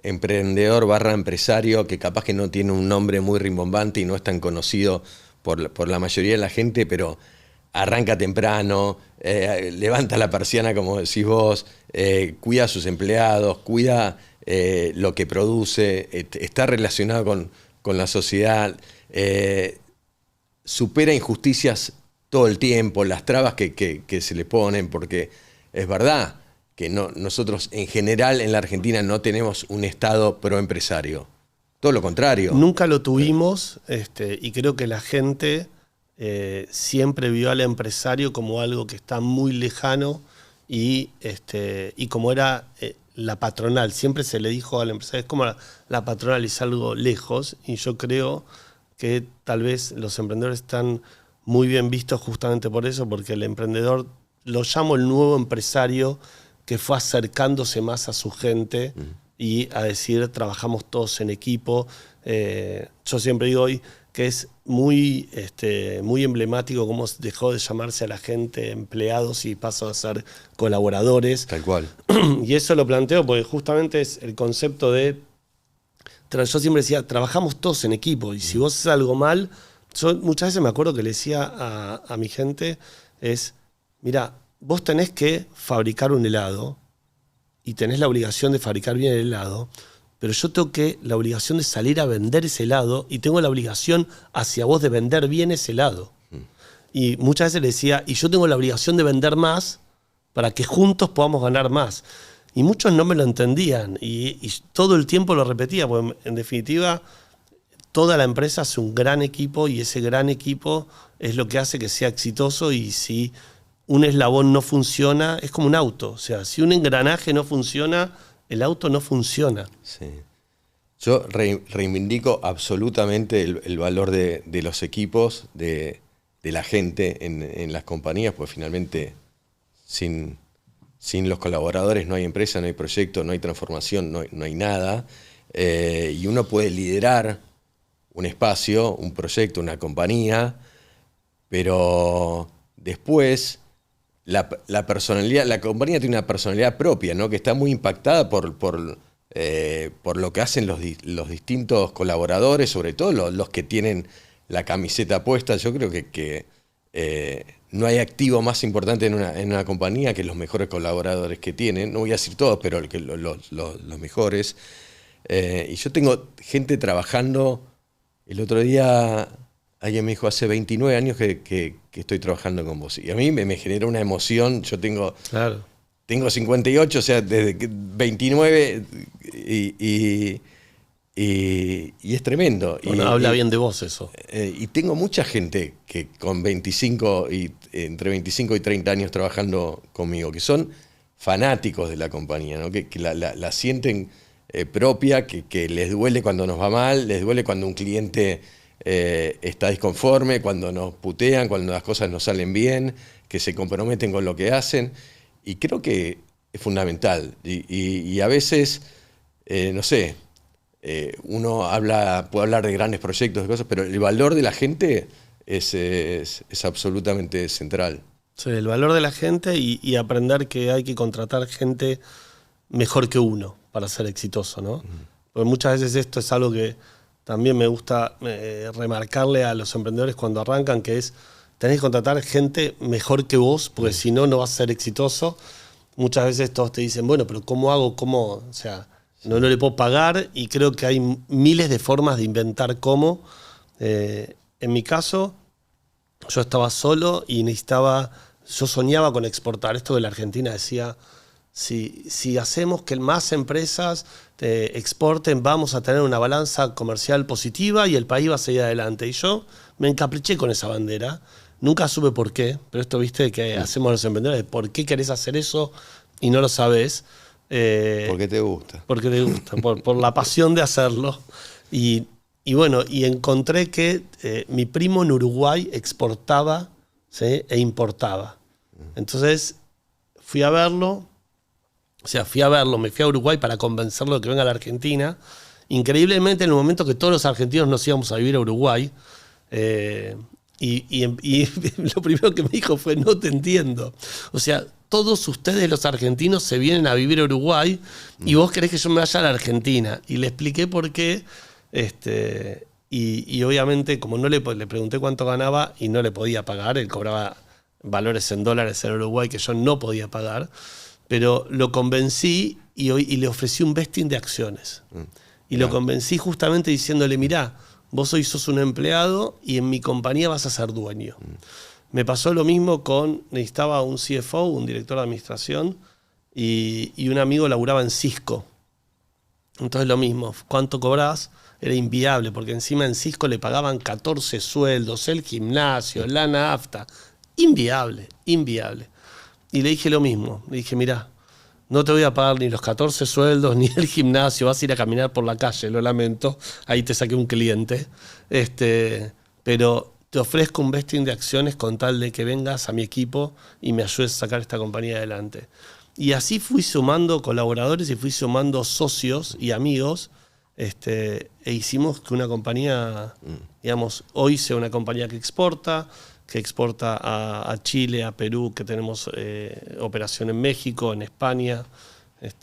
emprendedor / empresario que capaz que no tiene un nombre muy rimbombante y no es tan conocido por la mayoría de la gente, pero arranca temprano, levanta la persiana como decís vos, cuida a sus empleados, cuida lo que produce, está relacionado con la sociedad, supera injusticias todo el tiempo, las trabas que se le ponen, porque es verdad que nosotros en general en la Argentina no tenemos un Estado proempresario. Todo lo contrario. Nunca lo tuvimos, y creo que la gente siempre vio al empresario como algo que está muy lejano, y como era la patronal. Siempre se le dijo al empresario, es como la patronal, es algo lejos, y yo creo que tal vez los emprendedores están muy bien vistos justamente por eso, porque el emprendedor, lo llamo el nuevo empresario, que fue acercándose más a su gente y a decir, trabajamos todos en equipo. Yo siempre digo hoy que es muy emblemático cómo dejó de llamarse a la gente empleados y pasó a ser colaboradores. Tal cual. Y eso lo planteo porque justamente es el concepto de... Yo siempre decía, trabajamos todos en equipo, y si vos haces algo mal... Yo muchas veces me acuerdo que le decía a mi gente, mira, vos tenés que fabricar un helado y tenés la obligación de fabricar bien el helado, pero yo tengo la obligación de salir a vender ese helado, y tengo la obligación hacia vos de vender bien ese helado. Y muchas veces le decía, y yo tengo la obligación de vender más para que juntos podamos ganar más. Y muchos no me lo entendían, y todo el tiempo lo repetía, porque en definitiva toda la empresa es un gran equipo, y ese gran equipo es lo que hace que sea exitoso. Y si un eslabón no funciona, es como un auto. O sea, si un engranaje no funciona, el auto no funciona. Sí. Yo reivindico absolutamente el valor de los equipos, de la gente en las compañías, porque finalmente sin los colaboradores no hay empresa, no hay proyecto, no hay transformación, no hay nada. Y uno puede liderar un espacio, un proyecto, una compañía, pero después la personalidad, la compañía tiene una personalidad propia, ¿no? Que está muy impactada por lo que hacen los distintos colaboradores, sobre todo los que tienen la camiseta puesta. Yo creo que no hay activo más importante en una compañía que los mejores colaboradores que tienen. No voy a decir todos, pero los mejores. Y yo tengo gente trabajando. El otro día alguien me dijo, hace 29 años que estoy trabajando con vos. Y a mí me generó una emoción. Yo tengo 58, o sea, desde 29, y es tremendo. Bueno, habla bien de vos eso. Y tengo mucha gente que con 25 entre 25 y 30 años trabajando conmigo, que son fanáticos de la compañía, ¿no? que la sienten propia, que les duele cuando nos va mal, les duele cuando un cliente está disconforme, cuando nos putean, cuando las cosas no salen bien, que se comprometen con lo que hacen. Y creo que es fundamental. Y a veces, no sé, uno puede hablar de grandes proyectos, de cosas, pero el valor de la gente es absolutamente central. Sí, el valor de la gente y aprender que hay que contratar gente mejor que uno para ser exitoso, ¿no? Porque muchas veces esto es algo que también me gusta remarcarle a los emprendedores cuando arrancan, que es, tenés que contratar gente mejor que vos, porque si no, no vas a ser exitoso. Muchas veces todos te dicen, bueno, pero ¿cómo hago? ¿Cómo? O sea, no le puedo pagar, y creo que hay miles de formas de inventar cómo. En mi caso, yo estaba solo y yo soñaba con exportar. Esto de la Argentina decía, si hacemos que más empresas exporten, vamos a tener una balanza comercial positiva y el país va a seguir adelante. Y yo me encapriché con esa bandera. Nunca supe por qué, pero esto, viste, que hacemos los emprendedores, ¿por qué querés hacer eso y no lo sabés? Porque te gusta. Porque te gusta, por la pasión de hacerlo. Y bueno, y encontré que mi primo en Uruguay exportaba, ¿sí? E importaba. Entonces fui a verlo, me fui a Uruguay para convencerlo de que venga a la Argentina. Increíblemente, en el momento que todos los argentinos nos íbamos a vivir a Uruguay, y lo primero que me dijo fue, no te entiendo. O sea, todos ustedes los argentinos se vienen a vivir a Uruguay y vos querés que yo me vaya a la Argentina. Y le expliqué por qué. Y obviamente, como le pregunté cuánto ganaba y no le podía pagar, él cobraba valores en dólares en Uruguay que yo no podía pagar, pero lo convencí y le ofrecí un vesting de acciones. Y lo convencí justamente diciéndole, mirá, vos hoy sos un empleado y en mi compañía vas a ser dueño. Me pasó lo mismo necesitaba un CFO, un director de administración, y un amigo laburaba en Cisco. Entonces lo mismo, ¿cuánto cobrás? Era inviable, porque encima en Cisco le pagaban 14 sueldos, el gimnasio, la nafta. Inviable, inviable. Y le dije lo mismo, le dije, mirá, no te voy a pagar ni los 14 sueldos, ni el gimnasio, vas a ir a caminar por la calle, lo lamento, ahí te saqué un cliente. Pero te ofrezco un vesting de acciones con tal de que vengas a mi equipo y me ayudes a sacar esta compañía adelante. Y así fui sumando colaboradores y fui sumando socios y amigos, e hicimos que una compañía, digamos, hoy sea una compañía que exporta a Chile, a Perú, que tenemos operación en México, en España.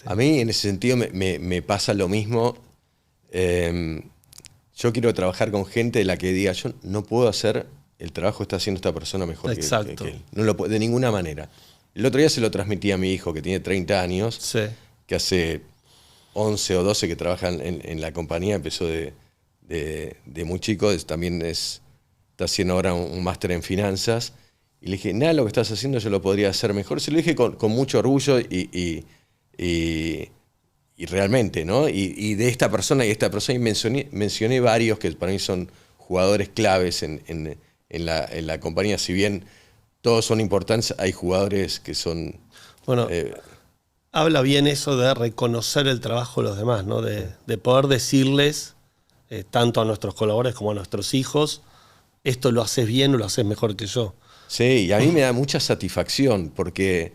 A mí, en ese sentido, me pasa lo mismo. Yo quiero trabajar con gente de la que diga, yo no puedo hacer el trabajo que está haciendo esta persona mejor que él. No lo puedo, de ninguna manera. El otro día se lo transmití a mi hijo, que tiene 30 años, sí, que hace 11 o 12 que trabaja en la compañía, empezó de muy chico, también está haciendo ahora un máster en finanzas. Y le dije, nada, lo que estás haciendo yo lo podría hacer mejor. Se lo dije con mucho orgullo y realmente, ¿no? Y de esta persona y mencioné varios que para mí son jugadores claves en la compañía. Si bien todos son importantes, hay jugadores que son... Bueno, habla bien eso de reconocer el trabajo de los demás, ¿no? De poder decirles, tanto a nuestros colaboradores como a nuestros hijos, esto lo haces bien o lo haces mejor que yo. Sí, y a mí me da mucha satisfacción porque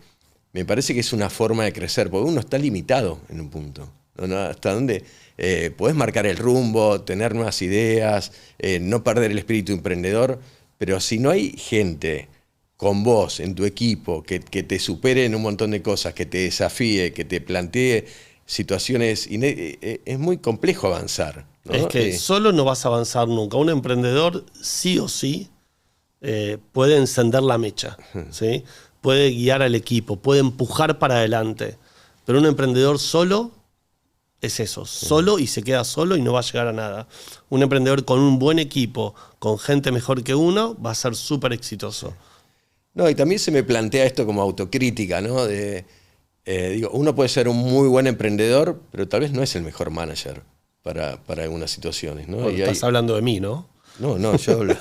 me parece que es una forma de crecer, porque uno está limitado en un punto, ¿no? Hasta dónde podés marcar el rumbo, tener nuevas ideas, no perder el espíritu emprendedor, pero si no hay gente con vos, en tu equipo, que te supere en un montón de cosas, que te desafíe, que te plantee situaciones, es muy complejo avanzar, ¿no? Es que solo no vas a avanzar nunca. Un emprendedor sí o sí puede encender la mecha, ¿sí? Puede guiar al equipo, puede empujar para adelante. Pero un emprendedor solo es eso, solo, y se queda solo y no va a llegar a nada. Un emprendedor con un buen equipo, con gente mejor que uno, va a ser súper exitoso. No, y también se me plantea esto como autocrítica, ¿no? Digo, uno puede ser un muy buen emprendedor, pero tal vez no es el mejor manager para algunas situaciones, ¿no? Bueno, estás hablando de mí, ¿no? No, yo hablo.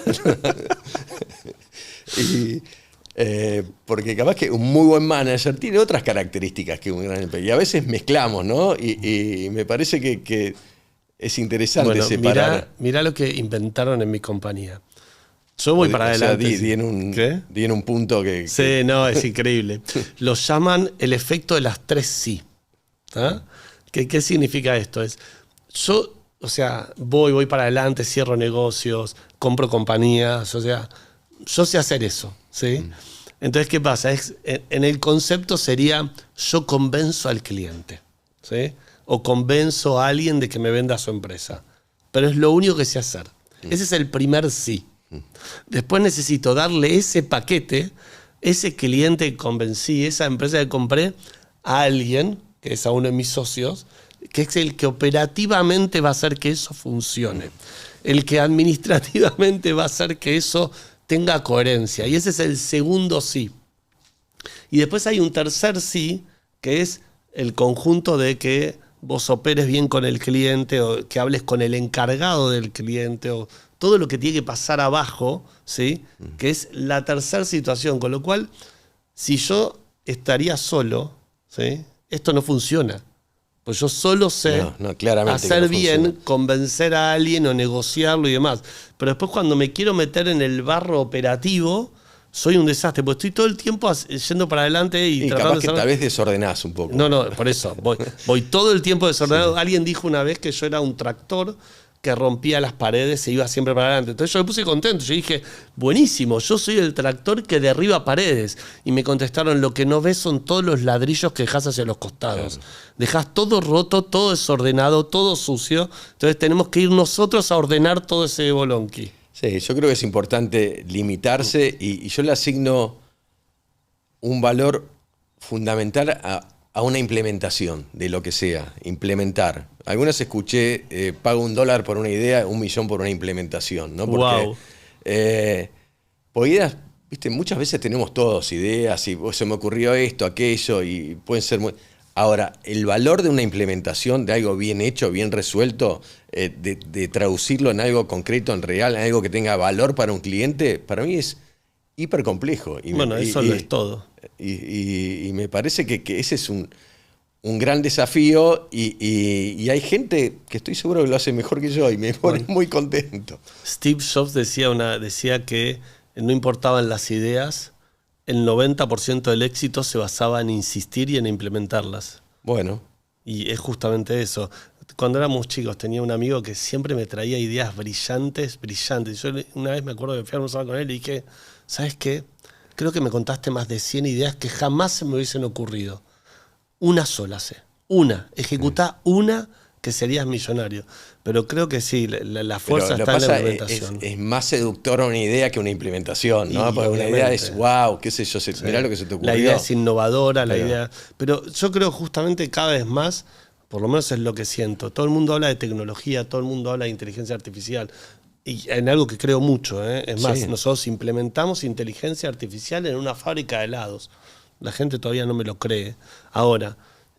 Porque capaz que un muy buen manager tiene otras características que un gran emprendedor. Y a veces mezclamos, ¿no? Y me parece que es interesante separar. Mirá lo que inventaron en mi compañía. Yo voy para adelante. Di en un punto que... Sí, no, es increíble. Lo llaman el efecto de las 3 sí. ¿Ah? ¿Qué significa esto? Yo o sea, voy para adelante, cierro negocios, compro compañías, o sea, yo sé hacer eso, ¿sí? Entonces, ¿qué pasa? En el concepto sería, yo convenzo al cliente, ¿sí? O convenzo a alguien de que me venda su empresa. Pero es lo único que sé hacer. Ese es el primer sí. Después necesito darle ese paquete, ese cliente que convencí, esa empresa que compré, a alguien, que es a uno de mis socios, que es el que operativamente va a hacer que eso funcione. El que administrativamente va a hacer que eso tenga coherencia. Y ese es el segundo sí. Y después hay un tercer sí, que es el conjunto de que vos operes bien con el cliente o que hables con el encargado del cliente o todo lo que tiene que pasar abajo, ¿sí? Que es la tercera situación. Con lo cual, si yo estaría solo, ¿sí? Esto no funciona. Pues yo solo sé hacer bien, convencer a alguien o negociarlo y demás. Pero después cuando me quiero meter en el barro operativo, soy un desastre, porque estoy todo el tiempo yendo para adelante y tratando capaz que tal vez desordenás un poco. No, por eso. Voy todo el tiempo desordenado. Sí. Alguien dijo una vez que yo era un tractor que rompía las paredes e iba siempre para adelante. Entonces yo me puse contento. Yo dije, buenísimo, yo soy el tractor que derriba paredes. Y me contestaron, lo que no ves son todos los ladrillos que dejás hacia los costados. Claro. Dejás todo roto, todo desordenado, todo sucio. Entonces tenemos que ir nosotros a ordenar todo ese bolonqui. Sí, yo creo que es importante limitarse y yo le asigno un valor fundamental a una implementación de lo que sea, implementar. Algunas escuché, pago $1 por una idea, $1.000.000 por una implementación, ¿no? Porque, ideas, viste, muchas veces tenemos todos ideas y se me ocurrió esto, aquello y pueden ser muy... Ahora, el valor de una implementación, de algo bien hecho, bien resuelto, de traducirlo en algo concreto, en real, en algo que tenga valor para un cliente, para mí es hiper complejo. Eso lo es todo. Y me parece que ese es un gran desafío y hay gente que estoy seguro que lo hace mejor que yo y me pone muy contento. Steve Jobs decía que no importaban las ideas, el 90% del éxito se basaba en insistir y en implementarlas. Bueno. Y es justamente eso. Cuando éramos chicos tenía un amigo que siempre me traía ideas brillantes. Yo una vez me acuerdo que fui a almorzar con él y dije, ¿sabes qué? Creo que me contaste más de 100 ideas que jamás se me hubiesen ocurrido. Una sola sé. Ejecutá una que serías millonario. Pero creo que sí, la fuerza está en la implementación. Es más seductora una idea que una implementación, ¿no? Porque una idea es, wow, qué sé yo, mirá lo que se te ocurrió. La idea es innovadora, pero yo creo justamente cada vez más, por lo menos es lo que siento, todo el mundo habla de tecnología, todo el mundo habla de inteligencia artificial, y en algo que creo mucho, es más, nosotros implementamos inteligencia artificial en una fábrica de helados. La gente todavía no me lo cree. Ahora,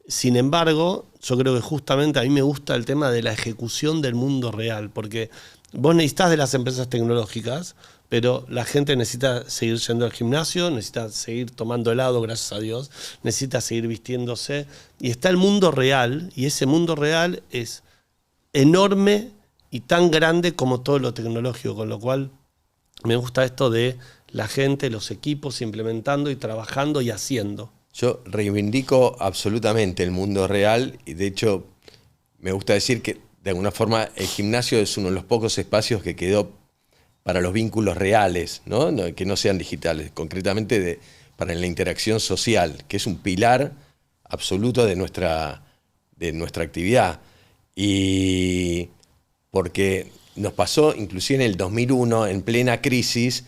sin embargo, yo creo que justamente a mí me gusta el tema de la ejecución del mundo real, porque vos necesitas de las empresas tecnológicas, pero la gente necesita seguir yendo al gimnasio, necesita seguir tomando helado, gracias a Dios, necesita seguir vistiéndose, y está el mundo real, y ese mundo real es enorme y tan grande como todo lo tecnológico, con lo cual me gusta esto de la gente, los equipos implementando y trabajando y haciendo. Yo reivindico absolutamente el mundo real y de hecho me gusta decir que de alguna forma el gimnasio es uno de los pocos espacios que quedó para los vínculos reales, ¿no? Que no sean digitales, concretamente para la interacción social, que es un pilar absoluto de nuestra actividad. Y porque nos pasó inclusive en el 2001, en plena crisis,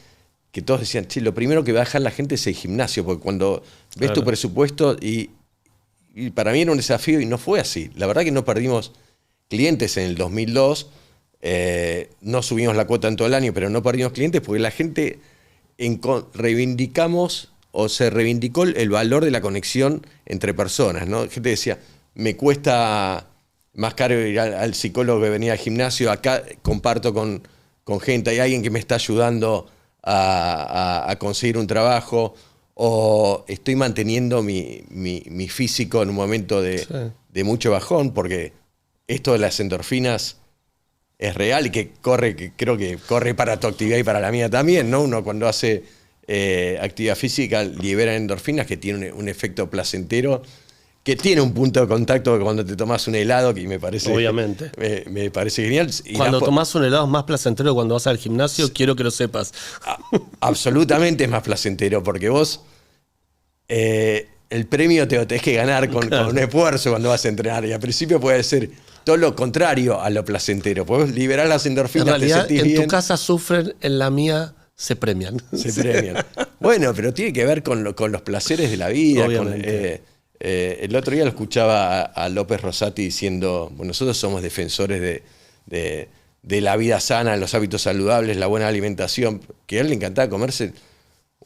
que todos decían, che, lo primero que va a dejar la gente es el gimnasio, porque cuando ves tu presupuesto, y para mí era un desafío y no fue así. La verdad que no perdimos clientes en el 2002, no subimos la cuota en todo el año, pero no perdimos clientes porque la gente reivindicamos o se reivindicó el valor de la conexión entre personas, ¿no? Gente decía, me cuesta más caro ir al psicólogo que venía al gimnasio, acá comparto con gente, hay alguien que me está ayudando a conseguir un trabajo, o estoy manteniendo mi físico en un momento de mucho bajón, porque esto de las endorfinas es real y que creo que corre para tu actividad y para la mía también, ¿no? Uno cuando hace actividad física libera endorfinas que tienen un efecto placentero que tiene un punto de contacto cuando te tomas un helado, que me parece, obviamente, me parece genial. Y cuando tomás un helado es más placentero que cuando vas al gimnasio, quiero que lo sepas. Absolutamente es más placentero, porque vos el premio te lo tenés que ganar con un esfuerzo cuando vas a entrenar, y al principio puede ser todo lo contrario a lo placentero. Podés liberar las endorfinas, en realidad, te sentís en bien. tu casa sufren, en la mía se premian. Se premian. Bueno, pero tiene que ver con los placeres de la vida. El otro día lo escuchaba a López Rosati diciendo, bueno, nosotros somos defensores de la vida sana, los hábitos saludables, la buena alimentación, que a él le encantaba comerse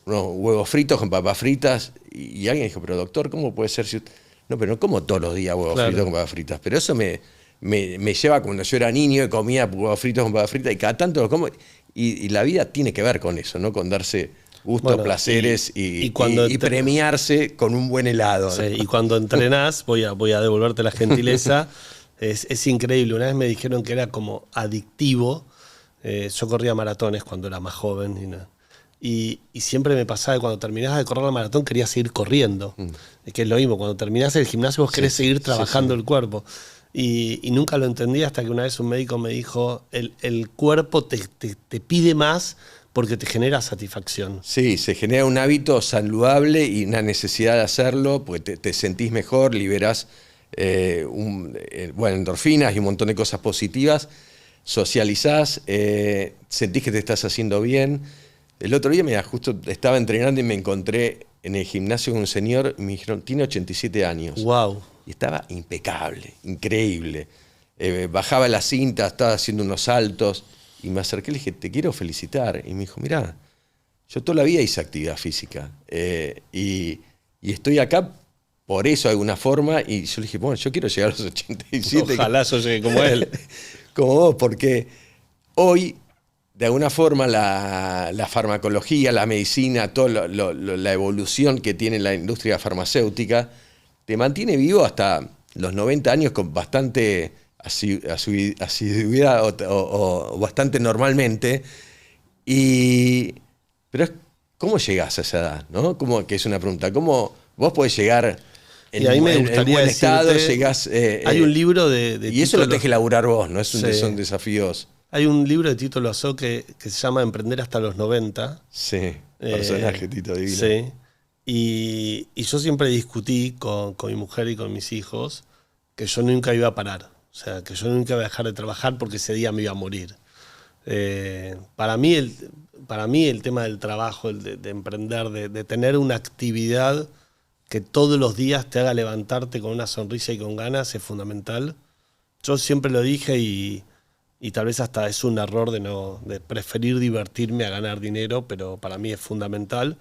unos huevos fritos con papas fritas, y alguien dijo, pero doctor, ¿cómo puede ser si...? No, pero no como todos los días huevos fritos con papas fritas, pero eso me lleva cuando yo era niño y comía huevos fritos con papas fritas, y cada tanto lo como, y la vida tiene que ver con eso, ¿no? Con darse gustos, placeres y premiarse con un buen helado. Sí, y cuando entrenás, voy a devolverte la gentileza, es increíble. Una vez me dijeron que era como adictivo. Yo corría maratones cuando era más joven y siempre me pasaba que cuando terminabas de correr la maratón querías seguir corriendo. Que es lo mismo, cuando terminás el gimnasio vos querés seguir trabajando el cuerpo. Y nunca lo entendí hasta que una vez un médico me dijo, el cuerpo te pide más porque te genera satisfacción. Sí, se genera un hábito saludable y una necesidad de hacerlo, porque te sentís mejor, liberás endorfinas y un montón de cosas positivas, socializás, sentís que te estás haciendo bien. El otro día, mira, justo estaba entrenando y me encontré en el gimnasio con un señor, me dijeron, tiene 87 años. Wow. Y estaba impecable, increíble. Bajaba la cinta, estaba haciendo unos saltos. Y me acerqué y le dije, te quiero felicitar. Y me dijo, mirá, yo toda la vida hice actividad física. Y estoy acá por eso de alguna forma. Y yo le dije, bueno, yo quiero llegar a los 87. Ojalá yo llegue como él. Como vos, porque hoy, de alguna forma, la farmacología, la medicina, toda la evolución que tiene la industria farmacéutica, te mantiene vivo hasta los 90 años con bastante asiduidad o bastante normalmente. Pero ¿cómo llegás a esa edad? ¿No? Que es una pregunta. ¿Cómo vos podés llegar en buen estado? Llegás, hay un libro de y eso lo tenés que elaborar vos, ¿no? Son desafíos. Hay un libro de Tito Loazó que se llama Emprender hasta los 90. Sí, personaje Tito Divino. Sí. Y yo siempre discutí con mi mujer y con mis hijos que yo nunca iba a parar. O sea, que yo nunca iba a dejar de trabajar porque ese día me iba a morir. Para mí el tema del trabajo, de emprender, de tener una actividad que todos los días te haga levantarte con una sonrisa y con ganas es fundamental. Yo siempre lo dije y tal vez hasta es un error de preferir divertirme a ganar dinero, pero para mí es fundamental.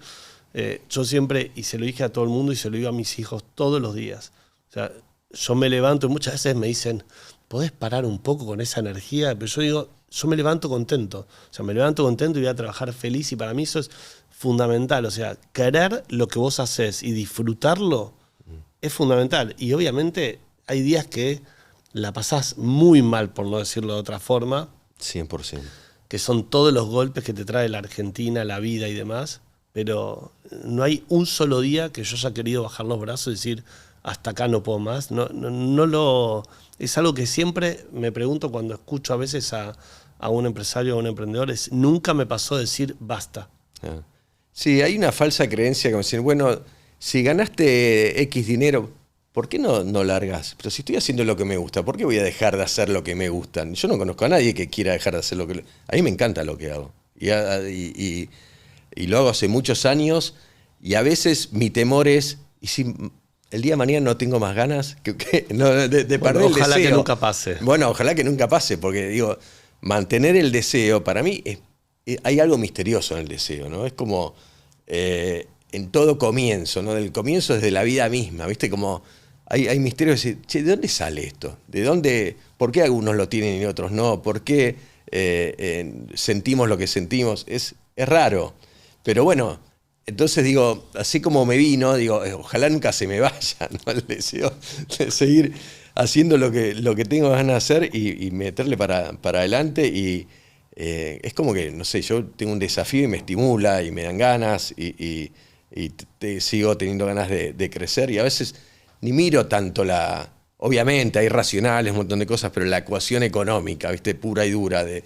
Yo siempre, y se lo dije a todo el mundo y se lo digo a mis hijos todos los días. O sea, yo me levanto y muchas veces me dicen, ¿podés parar un poco con esa energía? Pero yo digo, yo me levanto contento. O sea, me levanto contento y voy a trabajar feliz, y para mí eso es fundamental. O sea, querer lo que vos haces y disfrutarlo es fundamental. Y obviamente hay días que la pasás muy mal, por no decirlo de otra forma. 100%. Que son todos los golpes que te trae la Argentina, la vida y demás. Pero no hay un solo día que yo haya querido bajar los brazos y decir, hasta acá no puedo más. Es algo que siempre me pregunto cuando escucho a veces a un empresario o a un emprendedor. Nunca me pasó decir basta. Sí, hay una falsa creencia como decir, bueno, si ganaste X dinero, ¿por qué no largas? Pero si estoy haciendo lo que me gusta, ¿por qué voy a dejar de hacer lo que me gusta? Yo no conozco a nadie que quiera dejar de hacer lo que... A mí me encanta lo que hago. Y lo hago hace muchos años, y a veces mi temor es, ¿y si el día de mañana no tengo más ganas de perder el deseo? Ojalá que nunca pase. Bueno, ojalá que nunca pase, porque digo, mantener el deseo, para mí, hay algo misterioso en el deseo, ¿no? Es como en todo comienzo, ¿no? Del comienzo desde la vida misma, ¿viste? Como hay misterios de decir, che, ¿de dónde sale esto? ¿De dónde? ¿Por qué algunos lo tienen y otros no? ¿Por qué sentimos lo que sentimos? Es raro. Pero bueno, entonces digo, así como me vino, digo, ojalá nunca se me vaya, ¿no? El deseo de seguir haciendo lo que tengo ganas de hacer y meterle para adelante. Y es como que, no sé, yo tengo un desafío y me estimula y me dan ganas y sigo teniendo ganas de crecer. Y a veces ni miro tanto obviamente hay racionales, un montón de cosas, pero la ecuación económica, ¿viste? Pura y dura, de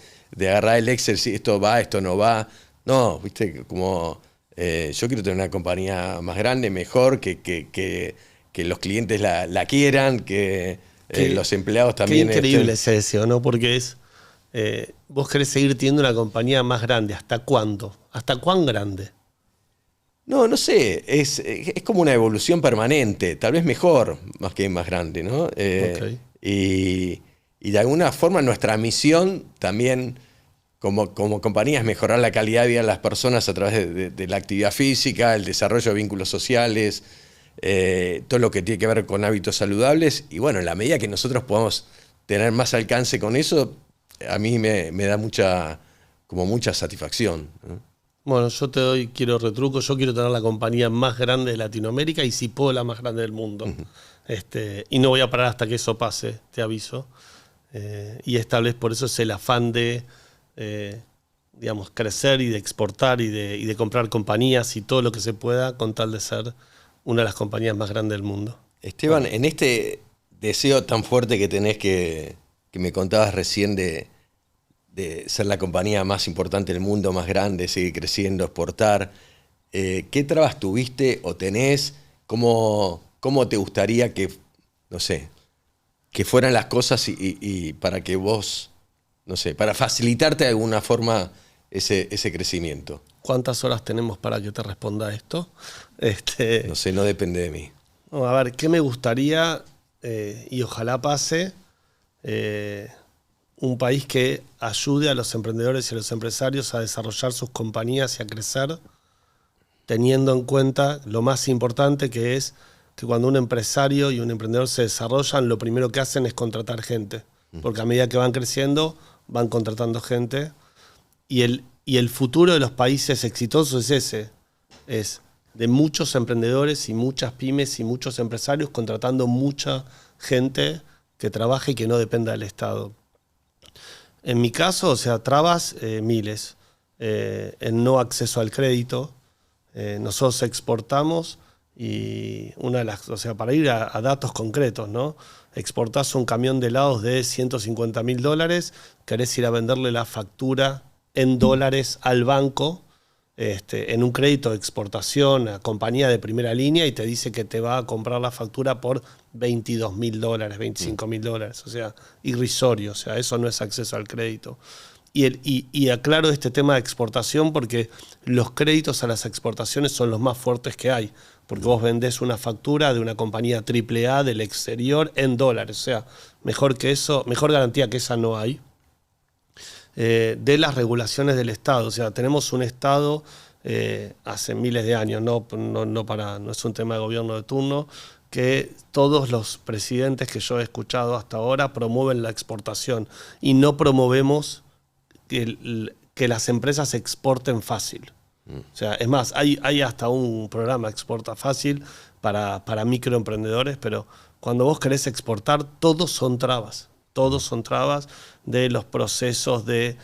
agarrar el Excel, si esto va, esto no va. No, ¿viste? Como yo quiero tener una compañía más grande, mejor, que los clientes la quieran, que los empleados también Qué increíble estén. ese deseo, ¿no? Porque vos querés seguir teniendo una compañía más grande. ¿Hasta cuándo? ¿Hasta cuán grande? No sé, es como una evolución permanente, tal vez mejor, más que más grande, ¿no? Ok. Y de alguna forma nuestra misión también como compañía es mejorar la calidad de vida de las personas a través de la actividad física, el desarrollo de vínculos sociales, todo lo que tiene que ver con hábitos saludables. Y bueno, en la medida que nosotros podamos tener más alcance con eso, a mí me da mucha satisfacción, ¿no? Bueno, quiero retruco, yo quiero tener la compañía más grande de Latinoamérica y si puedo la más grande del mundo. Y no voy a parar hasta que eso pase, te aviso. Y tal vez por eso es el afán de, digamos, crecer y de exportar y de comprar compañías y todo lo que se pueda con tal de ser una de las compañías más grandes del mundo. Esteban, en este deseo tan fuerte que tenés que me contabas recién de ser la compañía más importante del mundo, más grande, seguir creciendo, exportar, ¿qué trabas tuviste o tenés? ¿Cómo te gustaría que, no sé, que fueran las cosas y para que vos, no sé, para facilitarte de alguna forma ese crecimiento? ¿Cuántas horas tenemos para que te responda esto? No sé, no depende de mí. No, a ver, ¿qué me gustaría y ojalá pase? Un país que ayude a los emprendedores y a los empresarios a desarrollar sus compañías y a crecer, teniendo en cuenta lo más importante, que es que cuando un empresario y un emprendedor se desarrollan, lo primero que hacen es contratar gente, porque a medida que van creciendo, van contratando gente, y el futuro de los países exitosos es ese, es de muchos emprendedores y muchas pymes y muchos empresarios contratando mucha gente que trabaje y que no dependa del Estado. En mi caso, o sea, trabas miles. El no acceso al crédito. Nosotros exportamos y o sea, para ir a datos concretos, ¿no? Exportás un camión de helados de $150.000, querés ir a venderle la factura en dólares al banco, en un crédito de exportación a compañía de primera línea y te dice que te va a comprar la factura por $22.000, $25.000, o sea, irrisorio, o sea, eso no es acceso al crédito. Y aclaro este tema de exportación porque los créditos a las exportaciones son los más fuertes que hay, porque vos vendés una factura de una compañía AAA del exterior en dólares, o sea, mejor que eso, mejor garantía que esa no hay. De las regulaciones del Estado, o sea, tenemos un Estado hace miles de años, no es un tema de gobierno de turno, que todos los presidentes que yo he escuchado hasta ahora promueven la exportación y no promovemos que las empresas exporten fácil. O sea, es más, hay hasta un programa Exporta Fácil para microemprendedores, pero cuando vos querés exportar, todos son trabas. Todos son trabas de los procesos de,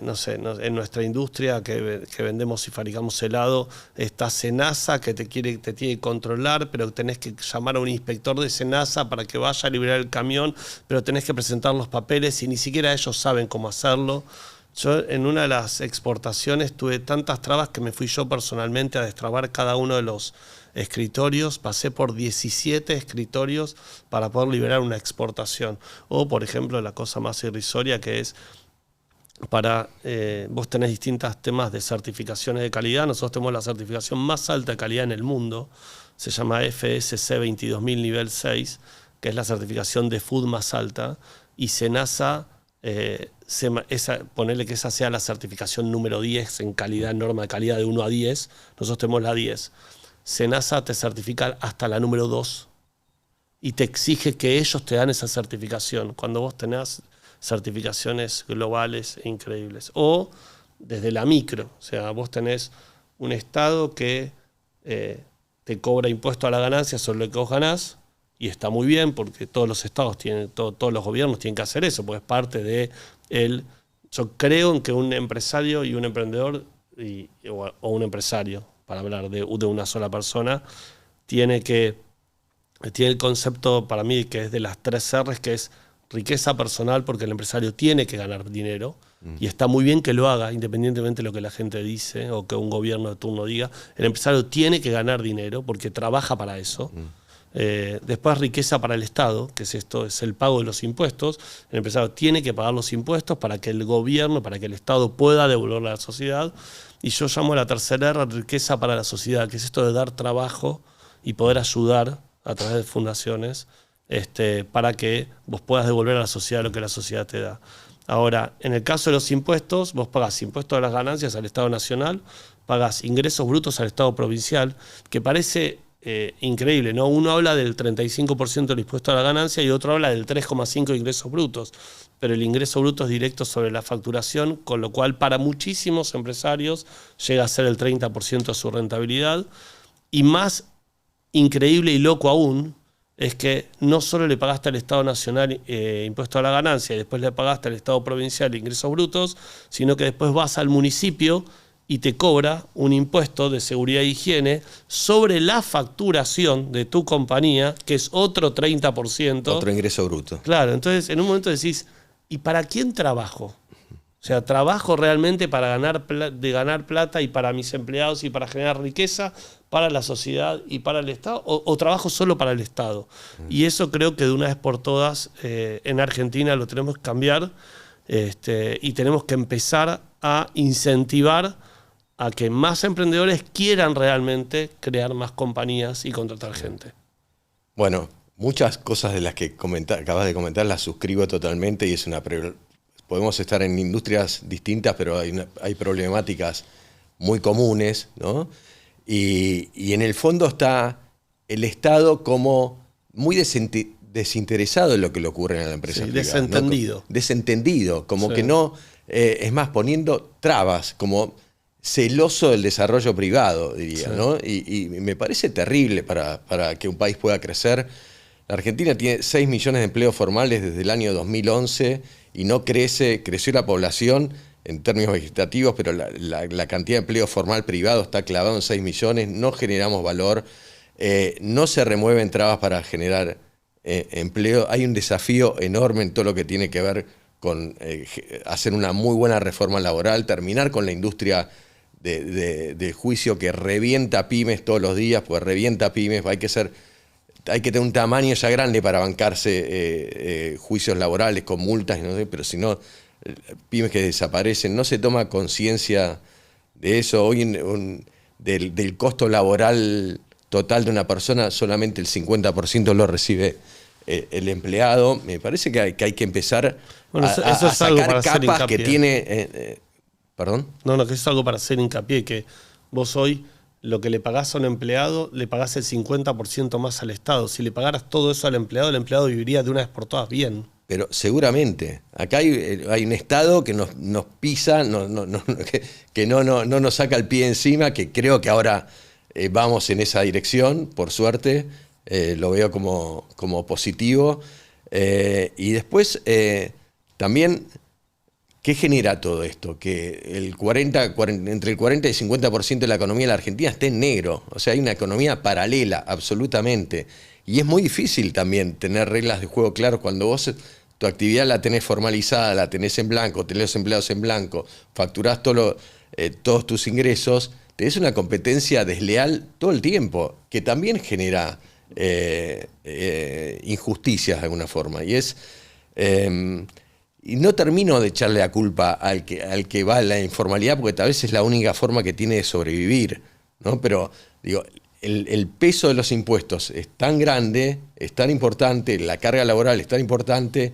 no sé, en nuestra industria que vendemos y fabricamos helado, está SENASA que te tiene que controlar, pero tenés que llamar a un inspector de SENASA para que vaya a liberar el camión, pero tenés que presentar los papeles y ni siquiera ellos saben cómo hacerlo. Yo en una de las exportaciones tuve tantas trabas que me fui yo personalmente a destrabar cada uno de los escritorios, pasé por 17 escritorios para poder liberar una exportación. O, por ejemplo, la cosa más irrisoria que es vos tenés distintos temas de certificaciones de calidad. Nosotros tenemos la certificación más alta de calidad en el mundo, se llama FSC 22000 nivel 6, que es la certificación de food más alta, y SENASA, ponerle que esa sea la certificación número 10 en calidad, norma de calidad de 1 a 10, nosotros tenemos la 10. SENASA te certifica hasta la número 2 y te exige que ellos te dan esa certificación cuando vos tenés certificaciones globales e increíbles. O desde la micro, o sea, vos tenés un Estado que te cobra impuesto a la ganancia sobre lo que vos ganás y está muy bien porque todos los estados todos los gobiernos tienen que hacer eso porque es parte de yo creo en que un empresario y un emprendedor o un empresario, para hablar de una sola persona, tiene que tiene el concepto para mí que es de las 3 R's, que es riqueza personal, porque el empresario tiene que ganar dinero y está muy bien que lo haga, independientemente de lo que la gente dice o que un gobierno de turno diga. El empresario tiene que ganar dinero porque trabaja para eso. Después riqueza para el Estado, que es esto, es el pago de los impuestos. El empresario tiene que pagar los impuestos para que el gobierno, para que el Estado pueda devolverle a la sociedad. Y yo llamo a la tercera R riqueza para la sociedad, que es esto de dar trabajo y poder ayudar a través de fundaciones para que vos puedas devolver a la sociedad lo que la sociedad te da. Ahora, en el caso de los impuestos, vos pagás impuestos a las ganancias al Estado Nacional, pagás ingresos brutos al Estado Provincial, que parece increíble, ¿no? Uno habla del 35% del impuesto a la ganancia y otro habla del 3,5% de ingresos brutos, pero el ingreso bruto es directo sobre la facturación, con lo cual para muchísimos empresarios llega a ser el 30% de su rentabilidad. Y más increíble y loco aún es que no solo le pagaste al Estado Nacional impuesto a la ganancia y después le pagaste al Estado Provincial ingresos brutos, sino que después vas al municipio y te cobra un impuesto de seguridad e higiene sobre la facturación de tu compañía, que es otro 30%. Otro ingreso bruto. Claro, entonces en un momento decís, ¿y para quién trabajo? O sea, ¿trabajo realmente para ganar plata y para mis empleados y para generar riqueza para la sociedad y para el Estado? ¿O trabajo solo para el Estado? Y eso creo que de una vez por todas en Argentina lo tenemos que cambiar y tenemos que empezar a incentivar a que más emprendedores quieran realmente crear más compañías y contratar gente. Bueno, muchas cosas de las que acabas de comentar las suscribo totalmente y es una... Podemos estar en industrias distintas, pero hay problemáticas muy comunes, ¿no? Y en el fondo está el Estado como muy desinteresado en lo que le ocurre en la empresa privada. Desentendido. ¿No? Desentendido, como sí. que no... es más, poniendo trabas, como celoso del desarrollo privado, diría, sí. ¿No? Y me parece terrible para que un país pueda crecer. La Argentina tiene 6 millones de empleos formales desde el año 2011 y no creció la población en términos vegetativos, pero la cantidad de empleo formal privado está clavado en 6 millones, no generamos valor, no se remueven trabas para generar empleo. Hay un desafío enorme en todo lo que tiene que ver con hacer una muy buena reforma laboral, terminar con la industria de juicio que revienta pymes todos los días, pues revienta pymes, hay que tener un tamaño ya grande para bancarse juicios laborales con multas, no sé, pero si no, pymes que desaparecen, no se toma conciencia de eso. Hoy del costo laboral total de una persona, solamente el 50% lo recibe el empleado. Me parece que hay que empezar a sacar capas que tiene... ¿Perdón? No, que eso es algo para hacer hincapié, que vos hoy lo que le pagás a un empleado, le pagás el 50% más al Estado. Si le pagaras todo eso al empleado, el empleado viviría de una vez por todas bien. Pero seguramente. Acá hay un Estado que nos pisa, que no nos saca el pie encima, que creo que ahora vamos en esa dirección, por suerte. Lo veo como positivo. Y después también... ¿Qué genera todo esto? Que entre el 40 y 50% de la economía de la Argentina esté en negro. O sea, hay una economía paralela, absolutamente. Y es muy difícil también tener reglas de juego claras cuando vos tu actividad la tenés formalizada, la tenés en blanco, tenés los empleados en blanco, facturás todos tus ingresos, tenés una competencia desleal todo el tiempo, que también genera injusticias de alguna forma. Y no termino de echarle la culpa al que va a la informalidad, porque tal vez es la única forma que tiene de sobrevivir, ¿no? Pero digo, el peso de los impuestos es tan grande, es tan importante, la carga laboral es tan importante,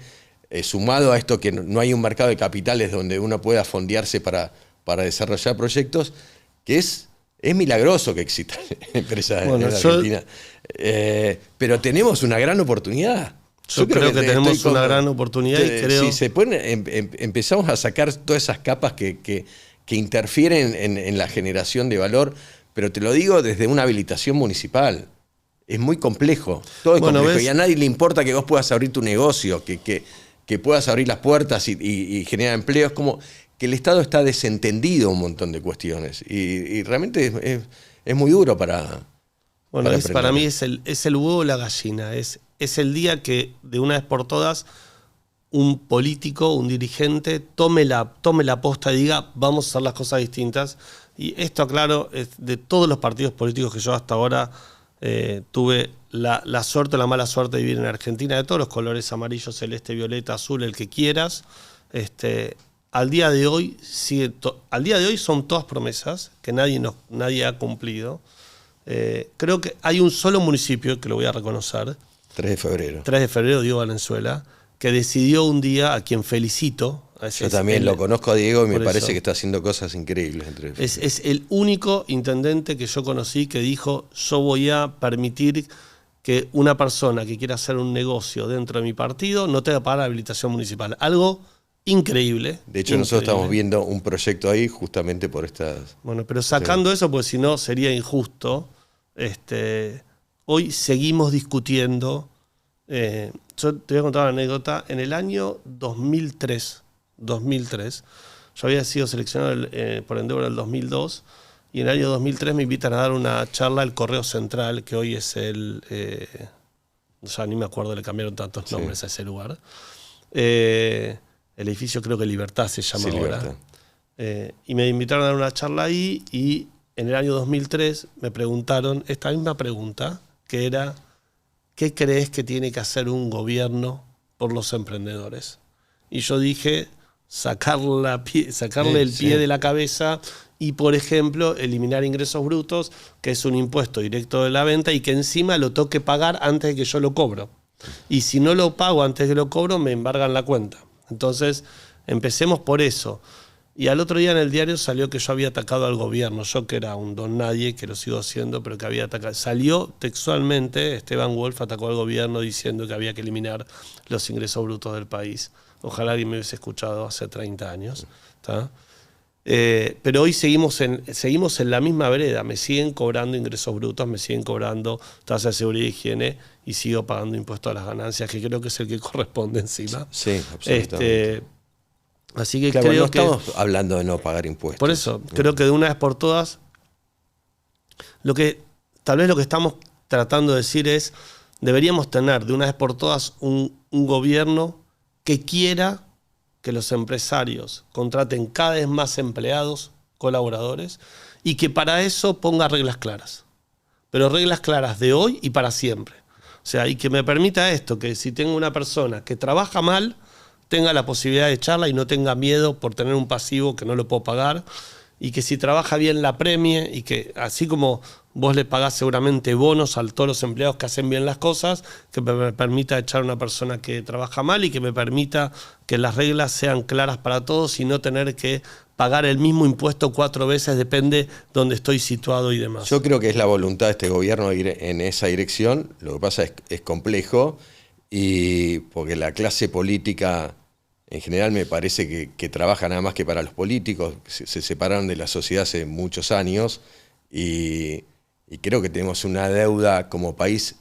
sumado a esto que no hay un mercado de capitales donde uno pueda fondearse para desarrollar proyectos, que es milagroso que existan empresas en Argentina. Pero tenemos una gran oportunidad. Yo creo que tenemos una gran oportunidad y creo... Si se pueden, empezamos a sacar todas esas capas que interfieren en la generación de valor, pero te lo digo desde una habilitación municipal. Es muy complejo, todo es complejo. Y a nadie le importa que vos puedas abrir tu negocio, que puedas abrir las puertas y generar empleo. Es como que el Estado está desentendido un montón de cuestiones y realmente es muy duro para Bueno, para para mí aprender. es el huevo o la gallina. Es el día que de una vez por todas un político, un dirigente, tome la posta y diga vamos a hacer las cosas distintas. Y esto, aclaro, es de todos los partidos políticos que yo hasta ahora tuve la suerte o la mala suerte de vivir en Argentina, de todos los colores, amarillo, celeste, violeta, azul, el que quieras. Al día de hoy son todas promesas que nadie ha cumplido. Creo que hay un solo municipio, que lo voy a reconocer, 3 de febrero. 3 de febrero, Diego Valenzuela, que decidió un día, a quien felicito. Yo también lo conozco a Diego y me por parece eso. que está haciendo cosas increíbles. Es el único intendente que yo conocí que dijo: yo voy a permitir que una persona que quiera hacer un negocio dentro de mi partido no tenga que pagar la habilitación municipal. Algo increíble. De hecho, nosotros estamos viendo un proyecto ahí justamente por estas... Bueno, pero sacando eso, porque si no sería injusto, hoy seguimos discutiendo. Yo te voy a contar una anécdota. En el año 2003, yo había sido seleccionado por Endeavor en el 2002, y en el año 2003 me invitan a dar una charla al Correo Central, que hoy es ya ni me acuerdo, le cambiaron tantos nombres a ese lugar. El edificio, creo que Libertad se llama ahora. Libertad. Y me invitaron a dar una charla ahí, y en el año 2003 me preguntaron esta misma pregunta, que era: ¿qué crees que tiene que hacer un gobierno por los emprendedores? Y yo dije: sacarle el pie de la cabeza y, por ejemplo, eliminar ingresos brutos, que es un impuesto directo de la venta y que encima lo tengo que pagar antes de que yo lo cobro. Y si no lo pago antes de que lo cobro, me embargan la cuenta. Entonces, empecemos por eso. Y al otro día en el diario salió que yo había atacado al gobierno. Yo, que era un don nadie, que lo sigo haciendo, pero que había atacado. Salió textualmente, Esteban Wolf atacó al gobierno diciendo que había que eliminar los ingresos brutos del país. Ojalá alguien me hubiese escuchado hace 30 años. Pero hoy seguimos en la misma vereda. Me siguen cobrando ingresos brutos, me siguen cobrando tasa de seguridad y higiene, y sigo pagando impuestos a las ganancias, que creo que es el que corresponde encima. Sí, absolutamente. Así que claro, creo no estamos hablando de no pagar impuestos. Por eso, creo que de una vez por todas, tal vez lo que estamos tratando de decir es: deberíamos tener de una vez por todas un gobierno que quiera que los empresarios contraten cada vez más empleados, colaboradores, y que para eso ponga reglas claras. Pero reglas claras de hoy y para siempre. O sea, y que me permita esto, que si tengo una persona que trabaja mal, tenga la posibilidad de echarla y no tenga miedo por tener un pasivo que no lo puedo pagar, y que si trabaja bien la premie, y que así como vos le pagás seguramente bonos a todos los empleados que hacen bien las cosas, que me permita echar a una persona que trabaja mal, y que me permita que las reglas sean claras para todos y no tener que pagar el mismo impuesto 4 veces, depende donde estoy situado y demás. Yo creo que es la voluntad de este gobierno ir en esa dirección. Lo que pasa es complejo, y porque la clase política en general me parece que trabaja nada más que para los políticos. Se separaron de la sociedad hace muchos años, y creo que tenemos una deuda como país.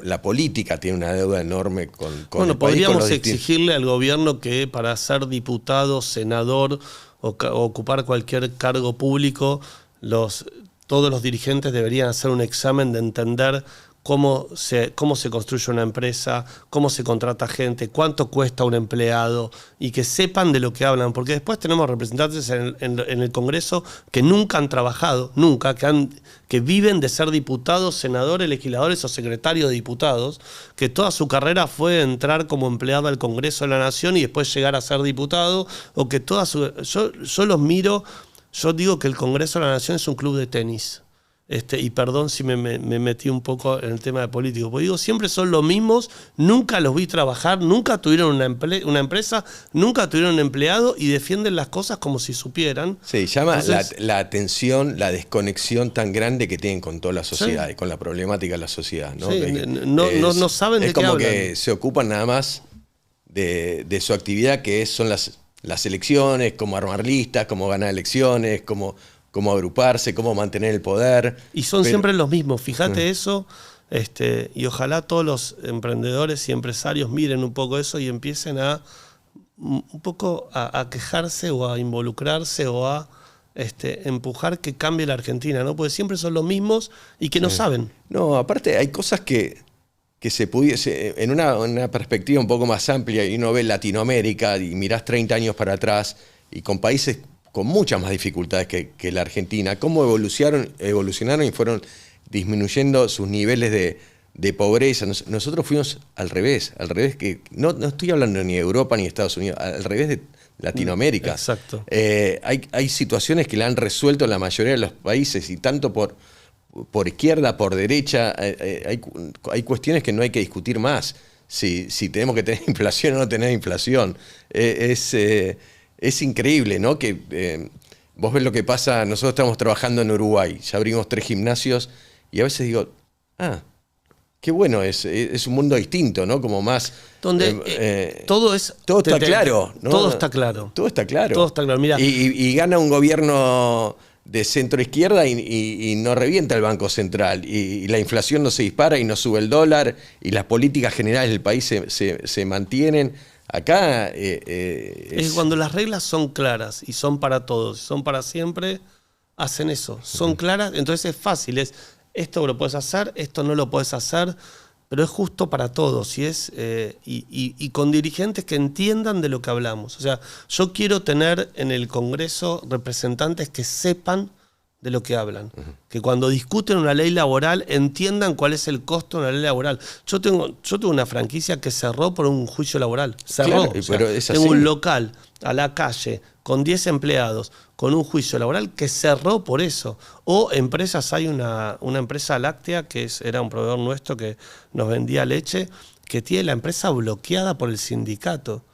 La política tiene una deuda enorme con el país. Podríamos exigirle al gobierno que para ser diputado, senador o ocupar cualquier cargo público, todos los dirigentes deberían hacer un examen de entender cómo se construye una empresa, cómo se contrata gente, cuánto cuesta un empleado, y que sepan de lo que hablan, porque después tenemos representantes en el Congreso que nunca han trabajado, que viven de ser diputados, senadores, legisladores o secretarios de diputados, que toda su carrera fue entrar como empleado al Congreso de la Nación y después llegar a ser diputado, o que yo los miro. Yo digo que el Congreso de la Nación es un club de tenis. Y perdón si me metí un poco en el tema de político, porque digo, siempre son los mismos, nunca los vi trabajar, nunca tuvieron una empresa, nunca tuvieron un empleado, y defienden las cosas como si supieran. Sí, llama la atención, la desconexión tan grande que tienen con toda la sociedad, y con la problemática de la sociedad, ¿no? Sí, no saben de qué hablan. Es como que se ocupan nada más de su actividad, que son las elecciones, cómo armar listas, cómo ganar elecciones, cómo agruparse, cómo mantener el poder. Y son siempre los mismos, fíjate eso, y ojalá todos los emprendedores y empresarios miren un poco eso y empiecen un poco a quejarse o a involucrarse o a empujar que cambie la Argentina, ¿no? Porque siempre son los mismos y que no saben. No, aparte hay cosas que se pudiese, en una perspectiva un poco más amplia, y uno ve Latinoamérica y mirás 30 años para atrás, y con países con muchas más dificultades que la Argentina, cómo evolucionaron y fueron disminuyendo sus niveles de pobreza. Nosotros fuimos al revés, que no estoy hablando ni de Europa ni de Estados Unidos, al revés de Latinoamérica. Exacto. Hay situaciones que la han resuelto en la mayoría de los países, y tanto por izquierda, por derecha, hay cuestiones que no hay que discutir más. Si tenemos que tener inflación o no tener inflación. Es increíble, ¿no? Que vos ves lo que pasa. Nosotros estamos trabajando en Uruguay, ya abrimos 3 gimnasios, y a veces digo, qué bueno, es un mundo distinto, ¿no? Como más... Donde todo está claro, ¿no? Todo está claro. Todo está claro. Todo está claro, mira. Y gana un gobierno de centro izquierda y no revienta el Banco Central. Y la inflación no se dispara y no sube el dólar, y las políticas generales del país se mantienen. Acá es cuando las reglas son claras y son para todos, son para siempre, hacen eso. Son claras, entonces es fácil. Esto lo puedes hacer, esto no lo puedes hacer, pero es justo para todos. Y con dirigentes que entiendan de lo que hablamos. O sea, yo quiero tener en el Congreso representantes que sepan de lo que hablan. Que cuando discuten una ley laboral entiendan cuál es el costo de una ley laboral. Yo tengo una franquicia que cerró por un juicio laboral. Cerró. Claro, pero es así. Tengo un local a la calle con 10 empleados con un juicio laboral que cerró por eso. O empresas, hay una empresa láctea que era un proveedor nuestro que nos vendía leche, que tiene la empresa bloqueada por el sindicato.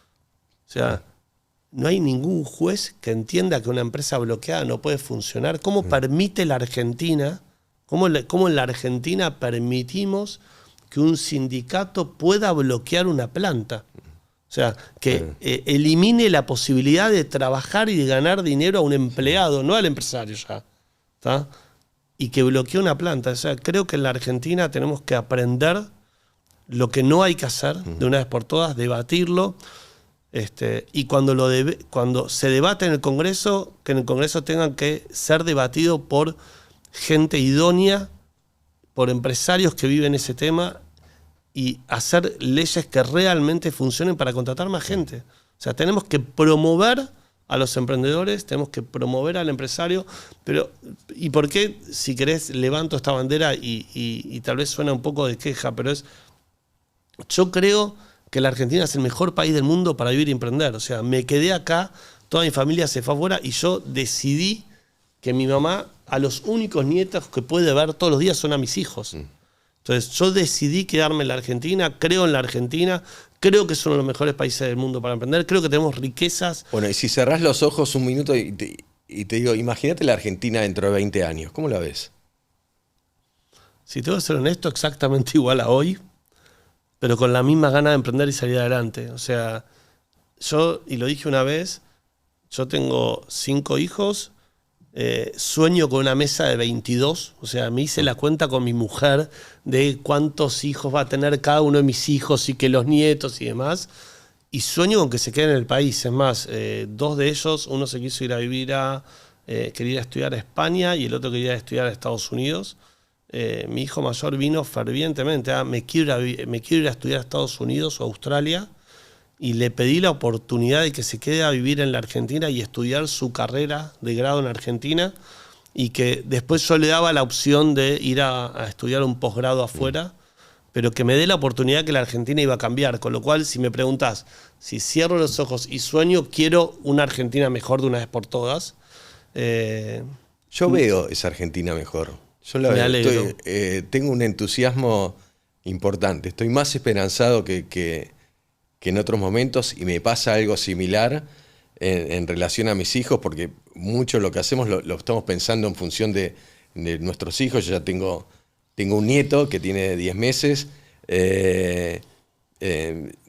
O sea, no hay ningún juez que entienda que una empresa bloqueada no puede funcionar. ¿Cómo permite la Argentina, cómo en la Argentina permitimos que un sindicato pueda bloquear una planta? O sea, que elimine la posibilidad de trabajar y de ganar dinero a un empleado, no al empresario ya. ¿Tá? Y que bloquee una planta. O sea, creo que en la Argentina tenemos que aprender lo que no hay que hacer de una vez por todas, debatirlo. Y cuando se debate en el Congreso, que en el Congreso tengan que ser debatido por gente idónea, por empresarios que viven ese tema, y hacer leyes que realmente funcionen para contratar más gente. O sea, tenemos que promover a los emprendedores, tenemos que promover al empresario, pero ¿y por qué, si querés, levanto esta bandera y tal vez suena un poco de queja, pero yo creo que la Argentina es el mejor país del mundo para vivir y emprender. O sea, me quedé acá, toda mi familia se fue afuera y yo decidí que mi mamá, a los únicos nietos que puede ver todos los días son a mis hijos. Entonces yo decidí quedarme en la Argentina, creo en la Argentina, creo que es uno de los mejores países del mundo para emprender, creo que tenemos riquezas. Bueno, y si cerrás los ojos un minuto y te digo, imagínate la Argentina dentro de 20 años, ¿cómo la ves? Si tengo que ser honesto, exactamente igual a hoy, pero con la misma gana de emprender y salir adelante. O sea, yo, y lo dije una vez, yo tengo 5 hijos, sueño con una mesa de 22, o sea, me hice la cuenta con mi mujer de cuántos hijos va a tener cada uno de mis hijos y que los nietos y demás, y sueño con que se queden en el país. Es más, 2 de ellos, uno se quiso ir a vivir quería ir a estudiar a España y el otro quería estudiar a Estados Unidos. Mi hijo mayor vino fervientemente, me quiero ir a estudiar a Estados Unidos o a Australia, y le pedí la oportunidad de que se quede a vivir en la Argentina y estudiar su carrera de grado en Argentina, y que después yo le daba la opción de ir a estudiar un posgrado afuera, pero que me dé la oportunidad que la Argentina iba a cambiar. Con lo cual, si me preguntás, si cierro los ojos y sueño, quiero una Argentina mejor de una vez por todas. Yo veo esa Argentina mejor. Yo la veo, tengo un entusiasmo importante. Estoy más esperanzado que en otros momentos, y me pasa algo similar en relación a mis hijos, porque mucho lo que hacemos lo estamos pensando en función de nuestros hijos. Yo ya tengo un nieto que tiene 10 meses,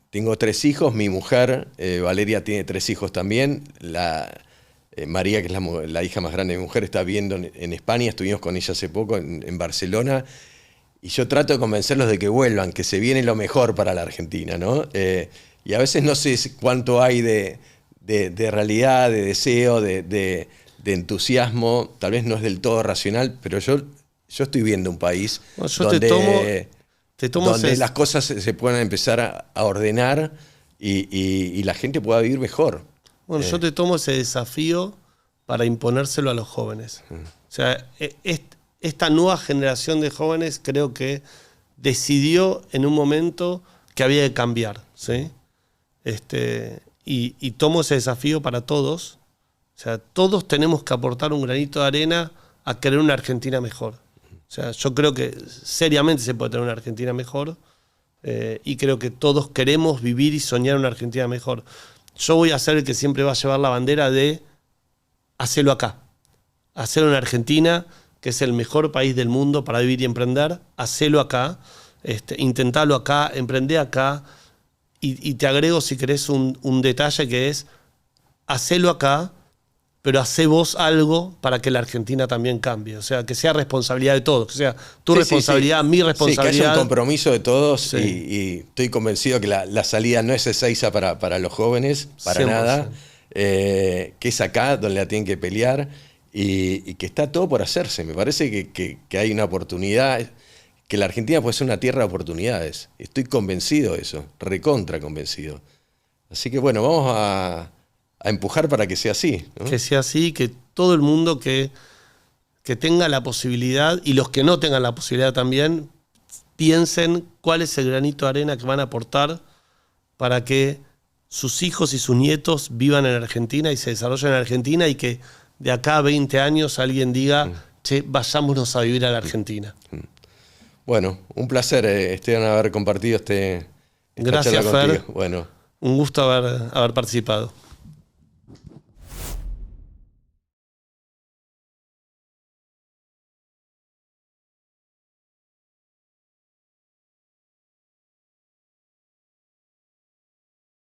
tengo 3 hijos, mi mujer, Valeria, tiene 3 hijos también. María, que es la hija más grande de mi mujer, está viviendo en España, estuvimos con ella hace poco en Barcelona, y yo trato de convencerlos de que vuelvan, que se viene lo mejor para la Argentina, ¿no? Y a veces no sé cuánto hay de realidad, de deseo, de de entusiasmo, tal vez no es del todo racional, pero yo estoy viendo un país Bueno, yo donde, te tomo donde las cosas se puedan empezar a ordenar y la gente pueda vivir mejor. Bueno, yo te tomo ese desafío para imponérselo a los jóvenes. O sea, esta nueva generación de jóvenes creo que decidió en un momento que había que cambiar, ¿sí? Y tomo ese desafío para todos. O sea, todos tenemos que aportar un granito de arena a querer una Argentina mejor. O sea, yo creo que seriamente se puede tener una Argentina mejor y creo que todos queremos vivir y soñar una Argentina mejor. Yo voy a ser el que siempre va a llevar la bandera de hacerlo acá. Hacerlo en Argentina, que es el mejor país del mundo para vivir y emprender. Hacerlo acá, intentarlo acá, emprender acá. Y te agrego, si querés, un detalle que es hacerlo acá, pero hacé vos algo para que la Argentina también cambie. O sea, que sea responsabilidad de todos, que sea tu responsabilidad, mi responsabilidad. Sí, que haya un compromiso de todos Sí. y estoy convencido que la salida no es Ezeiza para los jóvenes, para 100%. nada, que es acá donde la tienen que pelear y que está todo por hacerse. Me parece que hay una oportunidad, que la Argentina puede ser una tierra de oportunidades. Estoy convencido de eso, recontra convencido. Así que bueno, vamos a empujar para que sea así, ¿no? Que sea así, que todo el mundo que tenga la posibilidad, y los que no tengan la posibilidad también, piensen cuál es el granito de arena que van a aportar para que sus hijos y sus nietos vivan en Argentina y se desarrollen en Argentina, y que de acá a 20 años alguien diga, che, vayámonos a vivir a la Argentina. Bueno, un placer, Esteban, haber compartido esta Gracias, charla contigo. Fer. Bueno. Un gusto haber participado.